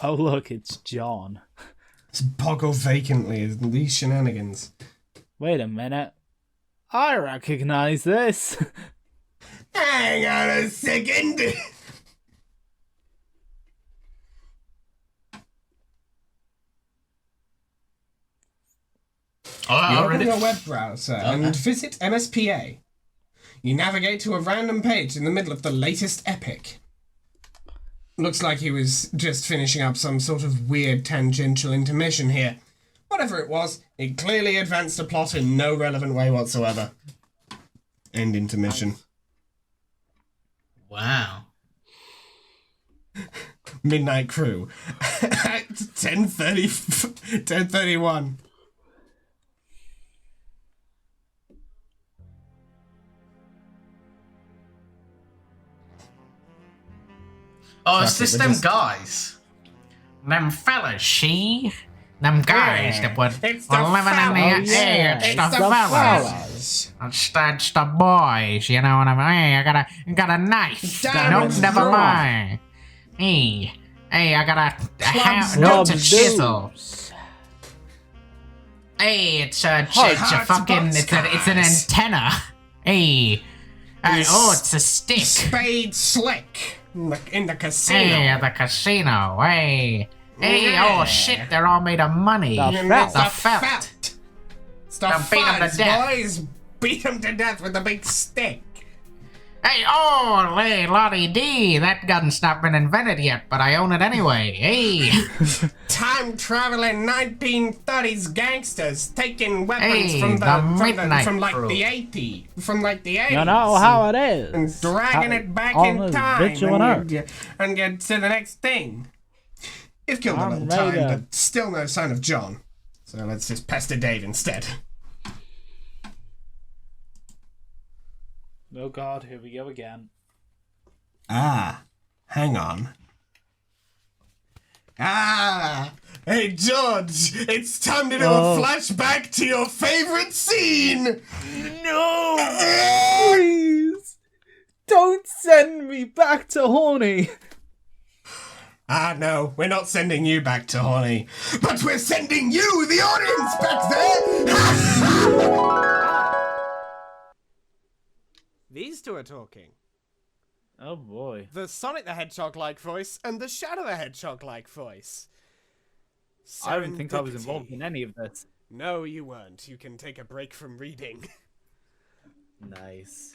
Oh look, it's John. It's boggle vacantly as these shenanigans. Wait a minute. I recognize this. Hang on a second. You open your web browser and visit MSPA. You navigate to a random page in the middle of the latest epic. Looks like he was just finishing up some sort of weird tangential intermission here. Whatever it was, it clearly advanced the plot in no relevant way whatsoever. End intermission. Wow. Midnight Crew. Act 10:31. Oh, it's just them guys. Them fellas, see? Them guys that were living in the air. It's the fellas. It's the boys, you know what I mean? Hey, I got a knife. No, never mind. Hey, I got a chisel. Hey, it's an antenna. Hey, it's a stick. Spade Slick in the casino. Hey, at the casino. Hey, oh shit, they're all made of money. The felt. It's the beat 'em to fuzz, death. boys. Beat him to death with a big stick. Hey, Lottie D, that gun's not been invented yet, but I own it anyway. Hey. Time traveling 1930s gangsters taking weapons Hey, from the midnight from like crew. the 80s, from like the 80s. You know how it is. And dragging it back on in this time bitch on and get to the next thing. You've killed a I'm little ready time, to- but still no sign of John. So let's just pester Dave instead. Oh god, here we go again. Hang on. Hey George, it's time to do a flashback to your favorite scene! No! Please! Don't send me back to horny! No, we're not sending you back to horny, but we're sending you, the audience, back there! These two are talking. Oh boy. The Sonic the Hedgehog-like voice and the Shadow the Hedgehog-like voice. I don't think I was Serendipity. involved in any of this. No, you weren't. You can take a break from reading. Nice.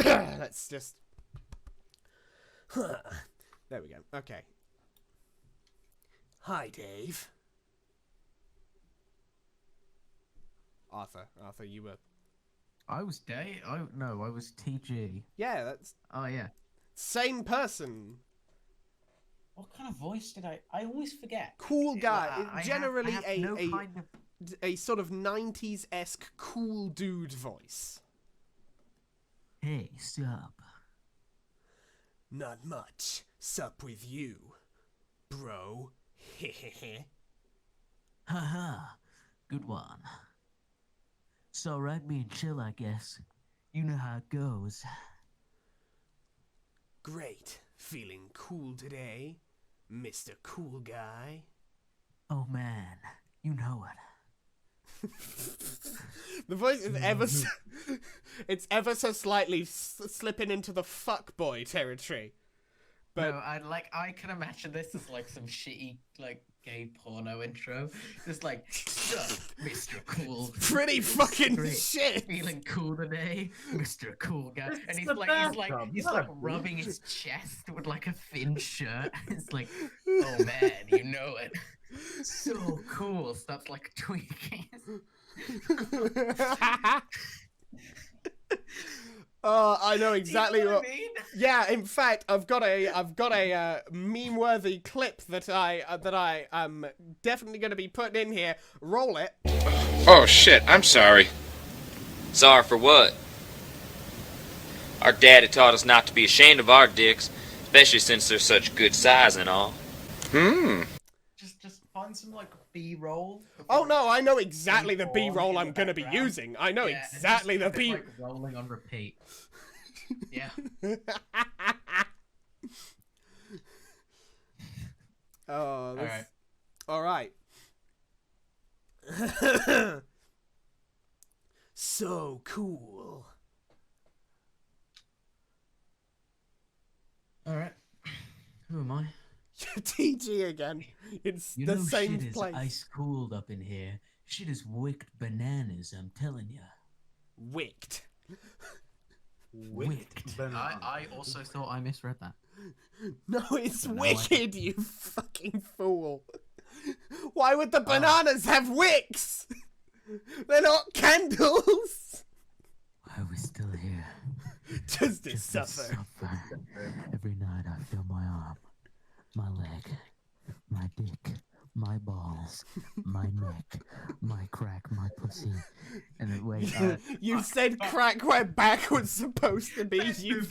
Let's just... There we go. Okay. Hi, Dave. Arthur, you were... I was Dave. I was TG. Yeah, that's... Oh yeah. Same person. What kind of voice did I always forget. Cool guy. I Generally have no kind of... a sort of 90s-esque cool dude voice. Hey, sup? Not much. Sup with you, bro. Hehehe. Haha, good one. So right being chill, I guess. You know how it goes. Great. Feeling cool today, Mr. Cool Guy? Oh man, you know it. The voice is ever so... it's ever so slightly slipping into the fuckboy territory. But No, I can imagine this as like some shitty like gay porno intro. Just like, Mr. Cool. pretty fucking Great. shit. Feeling cool today, Mr. Cool Guy. And he's the like rubbing his chest with like a thin shirt. It's like, oh man, you know it. So cool. Starts like tweaking. Oh, I know exactly You know what. I mean? Yeah, in fact, I've got a meme-worthy clip that I'm definitely going to be putting in here. Roll it. Oh shit, I'm sorry. Sorry for what? Our daddy taught us not to be ashamed of our dicks, especially since they're such good size and all. Just find some like B-roll. Oh no, I know exactly the B4 B-roll in I'm the going to be background. using. I know Yeah, and exactly the just have it, B. like rolling on repeat. Yeah. Oh, this... All right. All right. So cool. All right. Who am I? TG again. It's You the know same shit is place. ice cooled up in here. Shit is wicked bananas, I'm telling ya. Wicked. Wicked. I also thought I misread that. No, it's wicked, you fucking fool. Why would the bananas have wicks? They're not candles. Why are we still here? Just to Just to suffer. Every night I feel my arm, my leg, my dick, my balls, my neck, my crack, my pussy. And then wait, You said crack where back was supposed to be, you...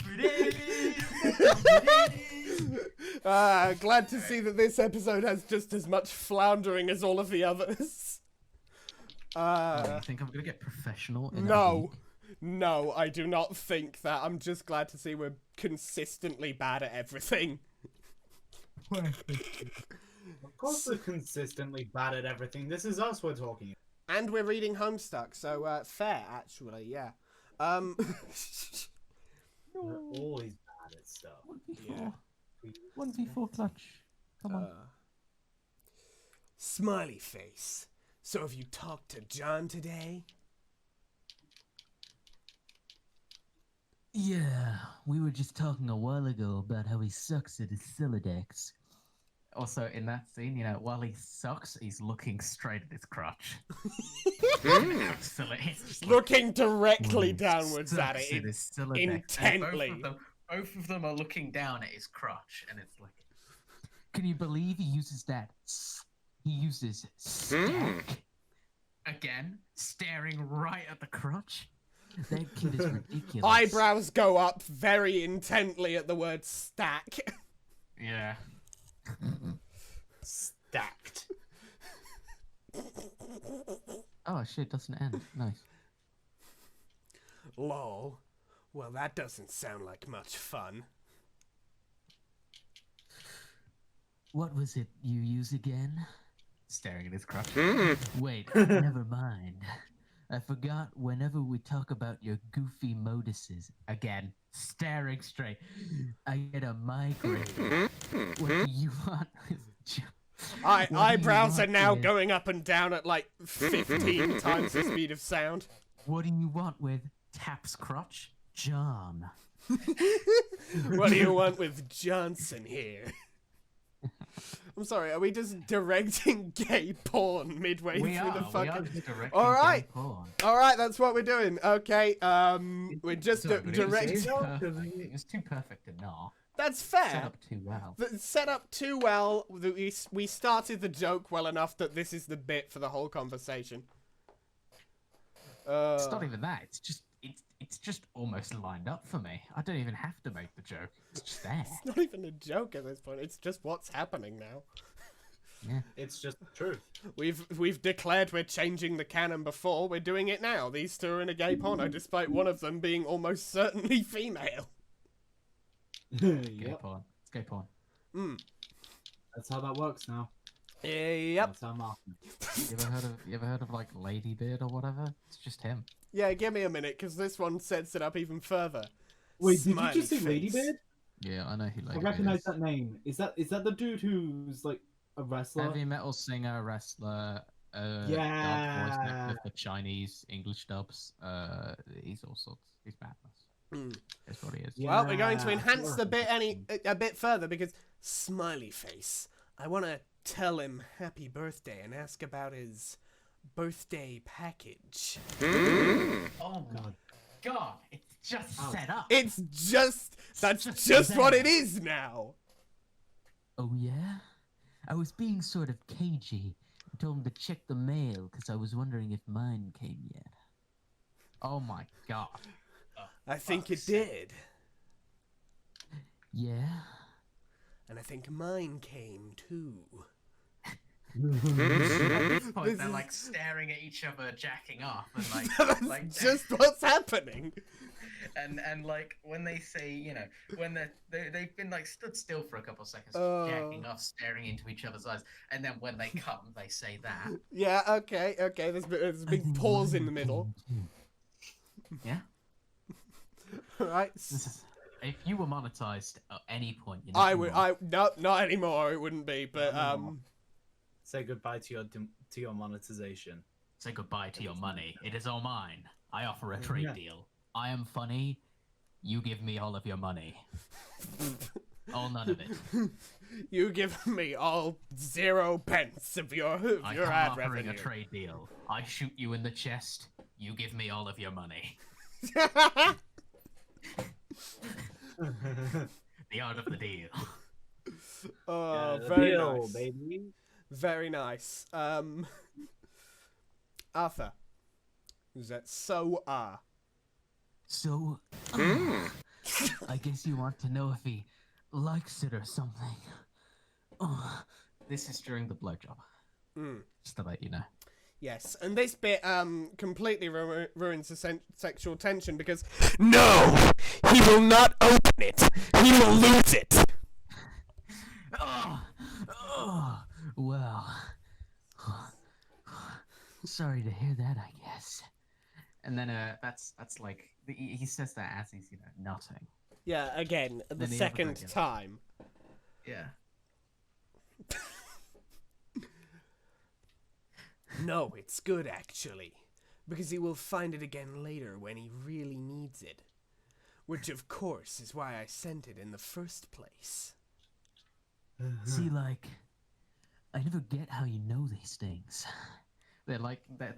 Glad to see that this episode has just as much floundering as all of the others. You think I'm gonna get professional? In a No. week? No, I do not think that. I'm just glad to see we're consistently bad at everything. Of course we're consistently bad at everything. This is us we're talking. And we're reading Homestuck, so fair, actually, yeah. We're always bad at stuff. 1v4. 1v4 clutch. Come on. Smiley face. So have you talked to John today? Yeah, we were just talking a while ago about how he sucks at his Silodex. Also, in that scene, while he sucks, he's looking straight at his crotch. Absolutely. He's just Looking directly downwards at sucks it. his Silodex. Intently. Both of them are looking down at his crotch, and it's like... Can you believe he uses that? He uses stack. Again, staring right at the crotch. That kid is ridiculous. Eyebrows go up very intently at the word stack. Yeah. Stacked. Oh shit, doesn't end. Nice. Lol. Well, that doesn't sound like much fun. What was it you use again? Staring at his crotch. Wait, never mind. I forgot whenever we talk about your goofy moduses. Again, staring straight. I get a migraine. What do you want? Eyebrows are now with- going up and down at like 15 times the speed of sound. What do you want with Tap's crotch? John. What do you want with Johnson here? I'm sorry, are we just directing gay porn midway We through the are fucking... just directing All right. gay porn. Alright, that's what we're doing. Okay, we're just Sorry, but direct... It was too perfect to not. That's Set fair. up too well. Set up too well. We started the joke well enough that this is the bit for the whole conversation. It's not even that. It's just almost lined up for me. I don't even have to make the joke. It's just there. It's not even a joke at this point. It's just what's happening now. Yeah. It's just the truth. We've declared we're changing the canon before. We're doing it now. These two are in a gay porno, despite one of them being almost certainly female. Gay Yep. porn. It's gay porn. That's how that works now. Yep. That's how marketing. You ever heard of like Ladybeard or whatever? It's just him. Yeah, give me a minute, because this one sets it up even further. Wait, Smiley did you just say face. Ladybeard? Yeah, I know who Ladybeard I recognize is. that name. Is that the dude who's like a wrestler? Heavy metal singer, wrestler, dub voice Yeah. actor for Chinese, English dubs. He's all sorts. He's madness. That's what he is. Yeah. Well, we're going to enhance the bit Sure. a bit further, because Smiley Face. I want to tell him happy birthday and ask about his birthday package. Oh my god! It's just set up. That's just what it is now. Oh yeah? I was being sort of cagey. I told him to check the mail because I was wondering if mine came yet. Oh my god! I think it did. Yeah? And I think mine came too. At this point, they're like staring at each other, jacking off, and like Just what's happening. and like when they say, when they've been like stood still for a couple of seconds, jacking off, staring into each other's eyes, and then when they come, they say that. Yeah, okay. There's a big pause in the middle. Yeah. Right. If you were monetized at any point, I would. No, not anymore. It wouldn't be. But Say goodbye to your monetization. Say goodbye to your money. It is all mine. I offer a trade deal. I am funny. You give me all of your money. All none of it. you give me all 0 pence of your I ad come offering revenue. a trade deal. I shoot you in the chest. You give me all of your money. The art of the deal. Oh, The very deal, nice. baby. Very nice. Arthur. Is that so? So, I guess you want to know if he likes it or something. Oh, This is during the blowjob. Just to let you know. Yes, and this bit completely ruins the sexual tension because no, he will not open it. He will lose it. well. Sorry to hear that, I guess. And then that's like he says that as he's nutting. Yeah, again, the Then the second other time. Yeah. No, it's good actually, because he will find it again later when he really needs it. Which, of course, is why I sent it in the first place. See, like, I never get how you know these things. They're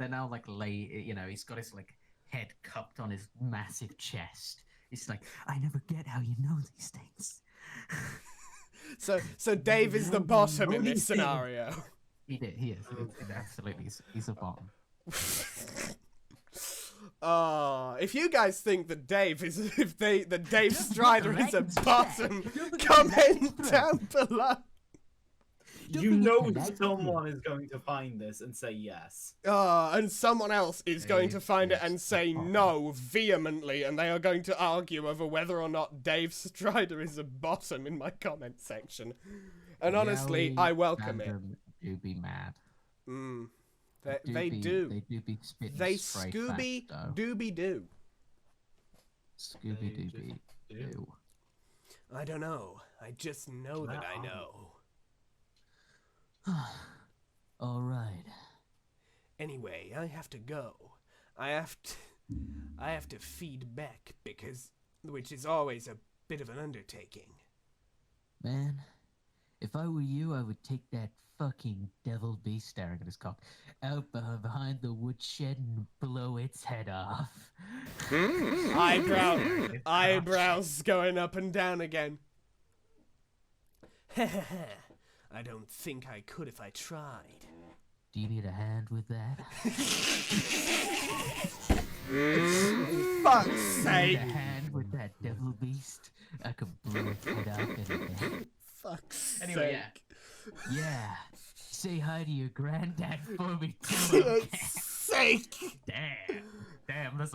now like he's got his like head cupped on his massive chest. It's like, I never get how you know these things. So Dave is the bottom in this scenario. he is. Absolutely, he's a bottom. If you guys think that Dave Strider is a bottom, comment down below. You know someone is going to find this and say yes. And someone else is going to find it and say no vehemently, and they are going to argue over whether or not Dave Strider is a bottom in my comment section. And honestly, I welcome it. Do be mad. They do. They do be spitting They stray Scooby facts, though. Dooby Doo. Scooby Dooby Doo. I don't know. I just know that I know. All right. Anyway, I have to go. I have to feed Beck which is always a bit of an undertaking. Man, if I were you, I would take that fucking devil beast staring at his cock out behind the woodshed and blow its head off. Eyebrows going up and down again. I don't think I could if I tried. Do you need a hand with that? Fuck's Need sake! a hand with that devil beast? I could blow its head off any day. Fuck's Anyway, yeah. sake. Yeah. Say hi to your granddad for me too. Fuck's sake! Damn, there's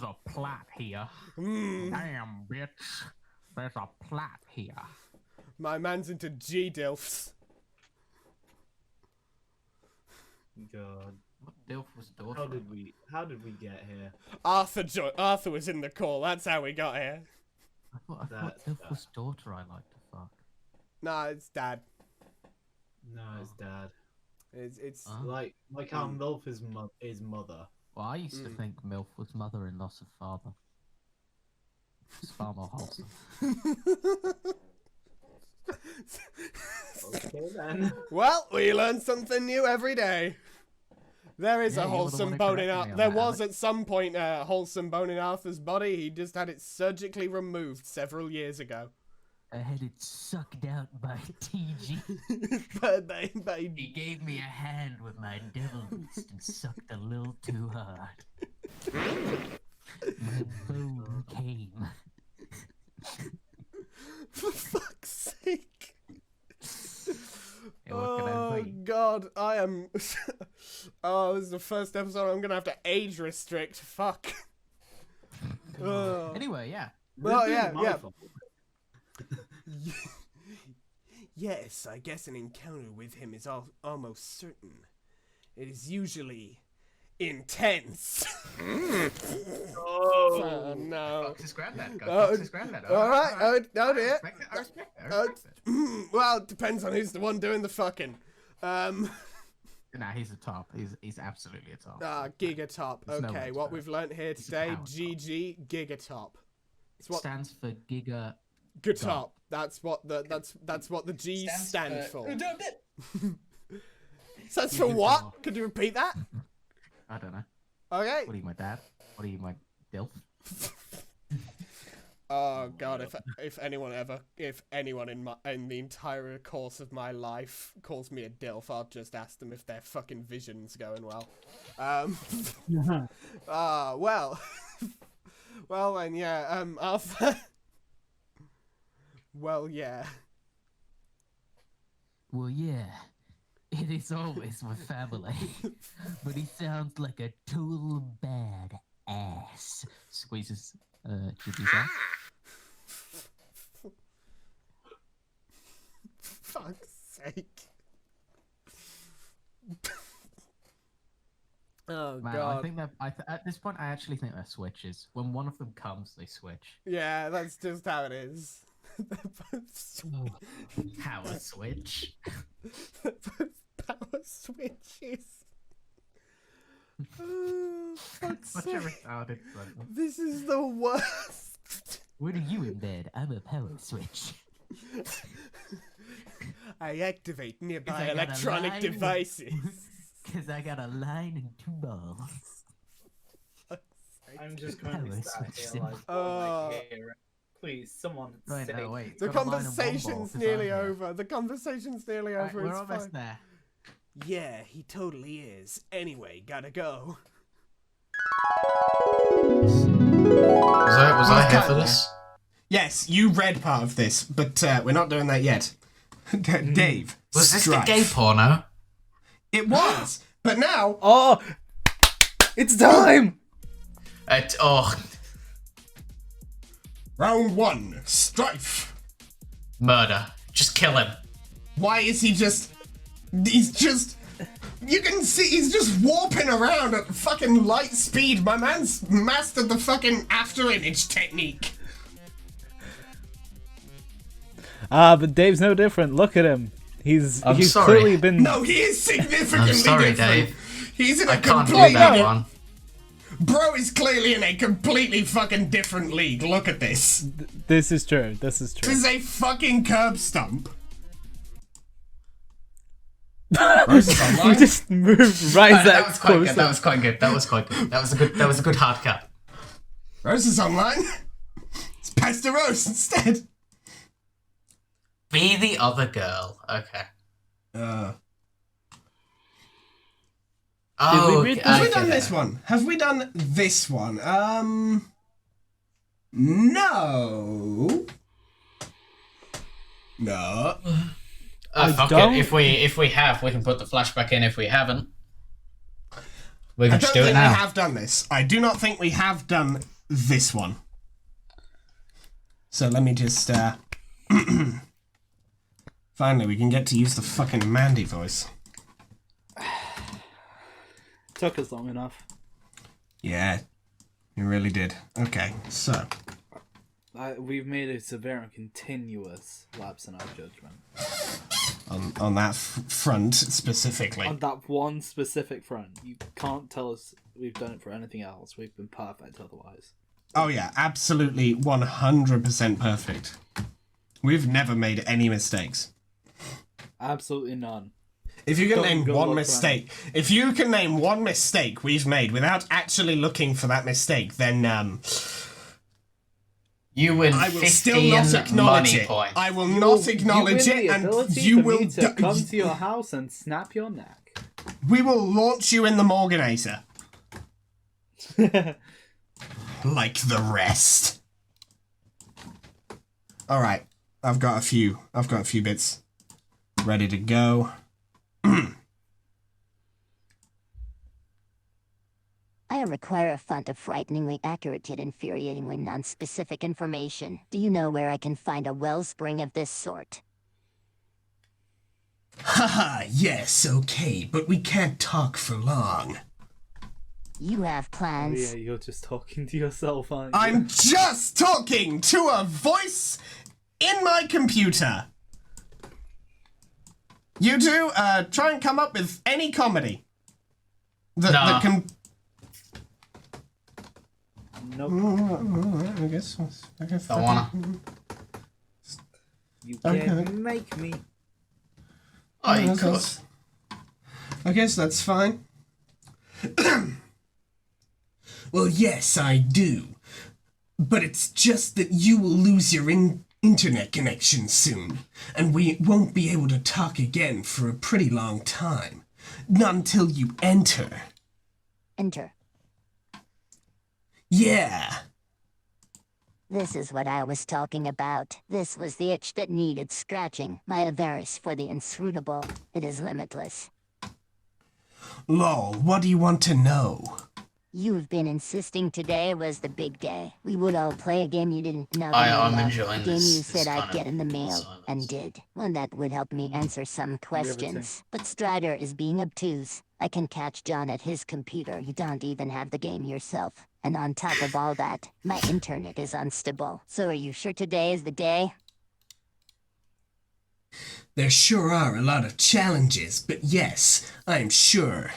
a plot here. Damn, bitch. There's a plot here. My man's into G-Dilfs. God. What Dilf was daughter? How did we get here? Arthur was in the call, that's how we got here. I thought Dilf was daughter I like to fuck. Nah, it's dad. No, it's dad. It's Like how MILF is mother. Well, I used to think MILF was mother in loss of father. It's far more wholesome. Okay then. Well, we learn something new every day. There is Yeah, a you were the wholesome one who bone in corrected me Arthur. on There that, was Alex. at some point a wholesome bone in Arthur's body. He just had it surgically removed several years ago. I had it sucked out by TG. but He gave me a hand with my devil beast and sucked a little too hard. My bone came. for fuck's sake. Hey, what can I Oh say? god, I am. Oh, this is the first episode I'm gonna have to age restrict. Fuck. Oh. Anyway, yeah. Well, This is yeah, my yeah. fault. Yes, I guess an encounter with him is almost certain. It is usually intense. Oh no. Fuck's his granddad. Go Oh, fuck's his granddad. All right. Oh dear. I respect it. I respect it. Well, it depends on who's the one doing the fucking. Nah, he's a top. He's absolutely a top. Gigatop. There's no Okay, way what to we've learnt here a today, power top. GG Gigatop. It's what Stands for Giga. Gitop. That's what the G stand for. Stands for what? Could you repeat that? I don't know. Okay. What are you, my dad? What are you, my dilf? Oh god, if anyone in the entire course of my life calls me a dilf, I'll just ask them if their fucking vision's going well. Well. Well then, yeah, Arthur. Well, yeah. Well, yeah, it is always with family. But he sounds like a total bad ass. Squeezes, Chibi's ass. Fuck's sake. Oh, Man, God. I think that at this point, I actually think they're switches. When one of them comes, they switch. Yeah, that's just how it is. Power switch. Power switches. Oh, fuck's Such a sake. retarded sentence. This is the worst. What are you in bed? I'm a power switch. I activate I nearby got a electronic line. devices. Because I got a line and 2 balls. I'm just currently Power sat switch. here like, oh my God. Please, someone Wait, say. no, wait. The got a line and 1 ball, conversation's 'cause nearly I'm here. over. The conversation's nearly Alright, over. we're It's almost fine. there. Yeah, he totally is. Anyway, gotta go. Was I here for Kinda. this? Yes, you read part of this, but we're not doing that yet. Dave, Was this Strife. the gay porno? It was, but now Oh, it's time. round 1, Strife. Murder. Just kill him. Why is he just? He's just. You can see he's just warping around at fucking light speed. My man's mastered the fucking after image technique. But Dave's no different. Look at him. He's sorry. clearly been. No, he is significantly I'm sorry, different. Dave. He's in a I can't do completely. that one. Bro is clearly in a completely fucking different league. Look at this. This is true. This is This true. is a fucking curb stump. Rose is You online. just moved right That was quite closer. good. That was quite good. That was quite good. That was a good hard cut. Rose is online. It's Pastor Rose instead. Be the other girl. Okay. Oh, read okay, this? Have we I done get this it. one? Have we done this one? No. No. Fuck don't- it. If we have, we can put the flashback in. If we haven't, we I can don't just do think it now. we have done this. I do not think we have done this one. So let me just, finally, we can get to use the fucking Mandy voice. Took us long enough. Yeah, you really did. Okay, so. We've made a severe and continuous lapse in our judgment. On that front specifically. On that one specific front, you can't tell us we've done it for anything else. We've been perfect otherwise. Oh yeah, absolutely 100% perfect. We've never made any mistakes. Absolutely none. If you can Don't name go one look mistake, if you can name one mistake we've made without actually looking for that mistake, then You win I will 15 still not acknowledge money it. points. I will not acknowledge you win it, the and ability you for will. me to come to your house and snap your neck. We will launch you in the Morganator, like the rest. All right, I've got a few bits ready to go. I require a font of frighteningly accurate yet infuriatingly non-specific information. Do you know where I can find a wellspring of this sort? Haha, yes, okay, but we can't talk for long. You have Oh, plans? yeah, you're just talking to yourself, aren't you? I'm just talking to a voice in my computer. You two, try and come up with any comedy that can. Nope. I guess. Don't wanna. You Okay. can't make me. Oh, you Okay. could. I guess that's fine. Well, yes, I do. But it's just that you will lose your internet connection soon, and we won't be able to talk again for a pretty long time. Not until you enter. Enter. Yeah. This is what I was talking about. This was the itch that needed scratching. My avarice for the inscrutable. It is limitless. Lol, what do you want to know? You've been insisting today was the big day. We would all play a game you didn't know. I'm of. enjoying A game this- you this said I'd kind get of in the mail, silence. and did. One that would help me answer some questions. But Strider is being obtuse. I can catch John at his computer. You don't even have the game yourself. And on top of all that, my internet is unstable. So are you sure today is the day? There sure are a lot of challenges, but yes, I'm sure.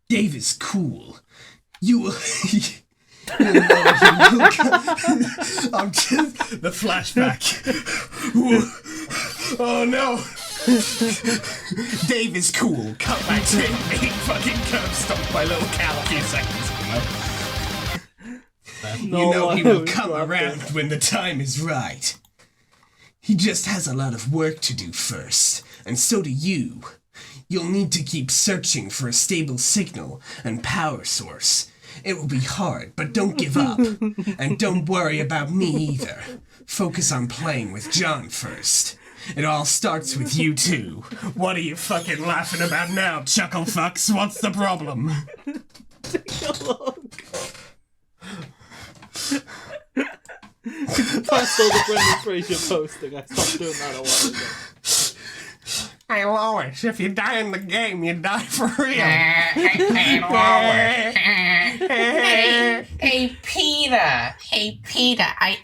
Dave is cool. You will... I'm just... The flashback. Oh no! Dave is cool. Cut back to him being fucking curb stomped by little Cal a few seconds ago. You know he will come around when the time is right. He just has a lot of work to do first, and so do you. You'll need to keep searching for a stable signal and power source. It will be hard, but don't give up. And don't worry about me either. Focus on playing with John first. It all starts with you two. What are you fucking laughing about now, chuckle fucks? What's the problem? Past all the Brendan Fraser posting, I stopped doing that a while ago. Hey Lois, if you die in the game, you die for real. Hey, Peter. Hey, Peter. I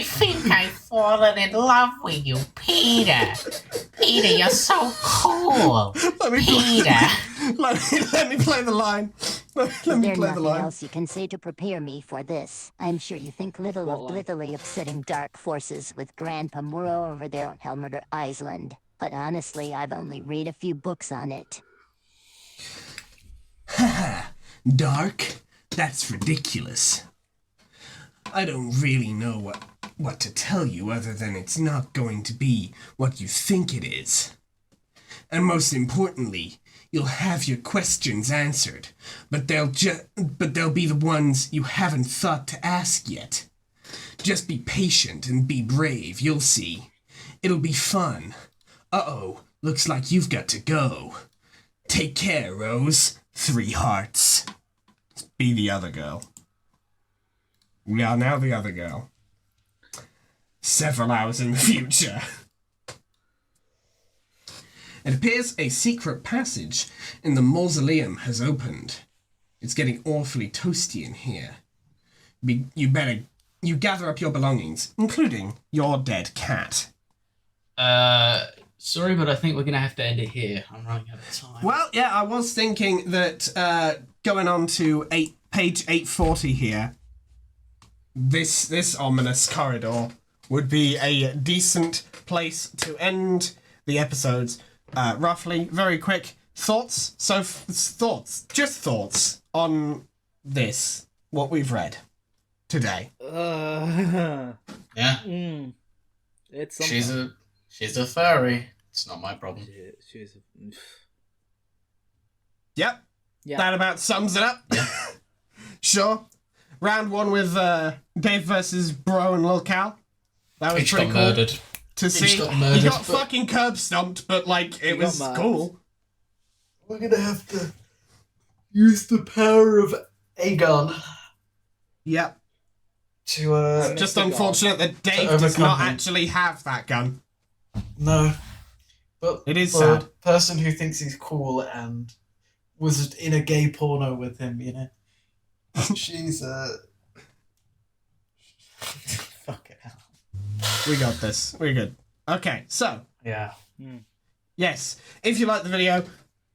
think I've fallen in love with you, Peter. Peter, you're so cool. Let me Peter. let me play the line. Let me There's play the nothing line. else you can say to prepare me for this. I'm sure you think little What of line? blithely upsetting dark forces with Grandpa Muro over there on Helmut Island. But honestly, I've only read a few books on it. Dark? That's ridiculous. I don't really know what to tell you other than it's not going to be what you think it is. And most importantly, you'll have your questions answered, but they'll be the ones you haven't thought to ask yet. Just be patient and be brave, you'll see. It'll be fun. Uh-oh, looks like you've got to go. Take care, Rose. 3 hearts. Be the other girl. We are now the other girl. Several hours in the future. It appears a secret passage in the mausoleum has opened. It's getting awfully toasty in here. You gather up your belongings, including your dead cat. Sorry, but I think we're going to have to end it here. I'm running out of time. Well, yeah, I was thinking that going on to page 840 here, this ominous corridor would be a decent place to end the episodes. Roughly, very quick thoughts. So thoughts on this, what we've read today. Yeah. It's something. She's a furry. It's not my problem. She's Yep. Yeah. That about sums it up. Yeah. Sure. Round 1 with Dave versus Bro and Lil Cal. That was Each pretty got cool murdered. to see. got He murdered, got but- fucking curb stomped, but like it got was murdered. cool. We're gonna have to use the power of Aegon Yep. to Just the unfortunate that Dave overcome does not him. actually have that gun. no. But It is for sad. a person who thinks he's cool and was in a gay porno with him, you know. She's fucking hell. We got this. We're good. Okay, so Yeah. yes, if you like the video,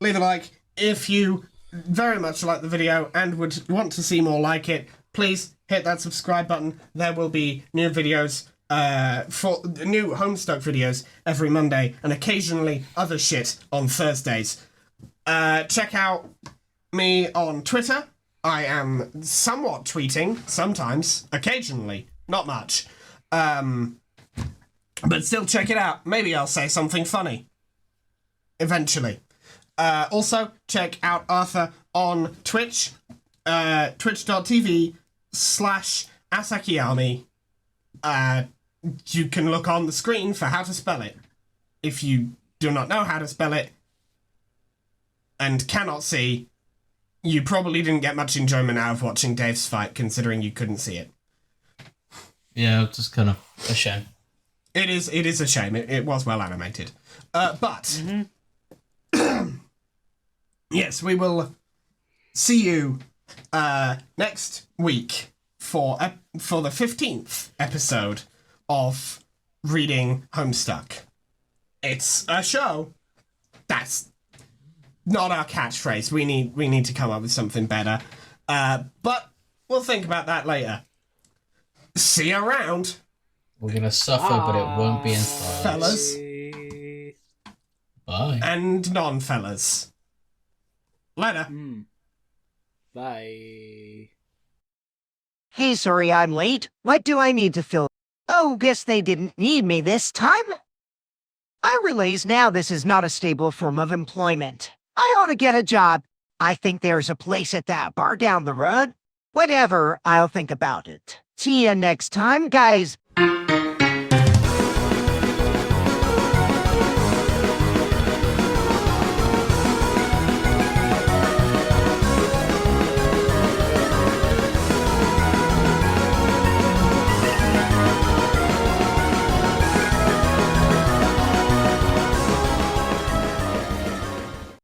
leave a like. If you very much like the video and would want to see more like it, please hit that subscribe button. There will be new videos, for new Homestuck videos every Monday, and occasionally other shit on Thursdays. Check out me on Twitter. I am somewhat tweeting, sometimes, occasionally, not much. But still check it out. Maybe I'll say something funny. Eventually. Also, check out Arthur on Twitch. Twitch.tv/AsakiArmy. you can look on the screen for how to spell it. If you do not know how to spell it and cannot see, you probably didn't get much enjoyment out of watching Dave's fight, considering you couldn't see it. Yeah, it's just kind of a shame. It is a shame. It was well animated. But yes, we will see you next week for the 15th episode of Reading Homestuck. It's a show that's not our catchphrase. We need to come up with something better. But we'll think about that later. See you around. We're gonna suffer, but it won't be in stars. Fellas. Bye. And non-fellas. Later. Bye. Hey, sorry I'm late. What do I need to fill? Oh, guess they didn't need me this time? I realize now this is not a stable form of employment. I ought to get a job. I think there's a place at that bar down the road. Whatever, I'll think about it. See ya next time, guys.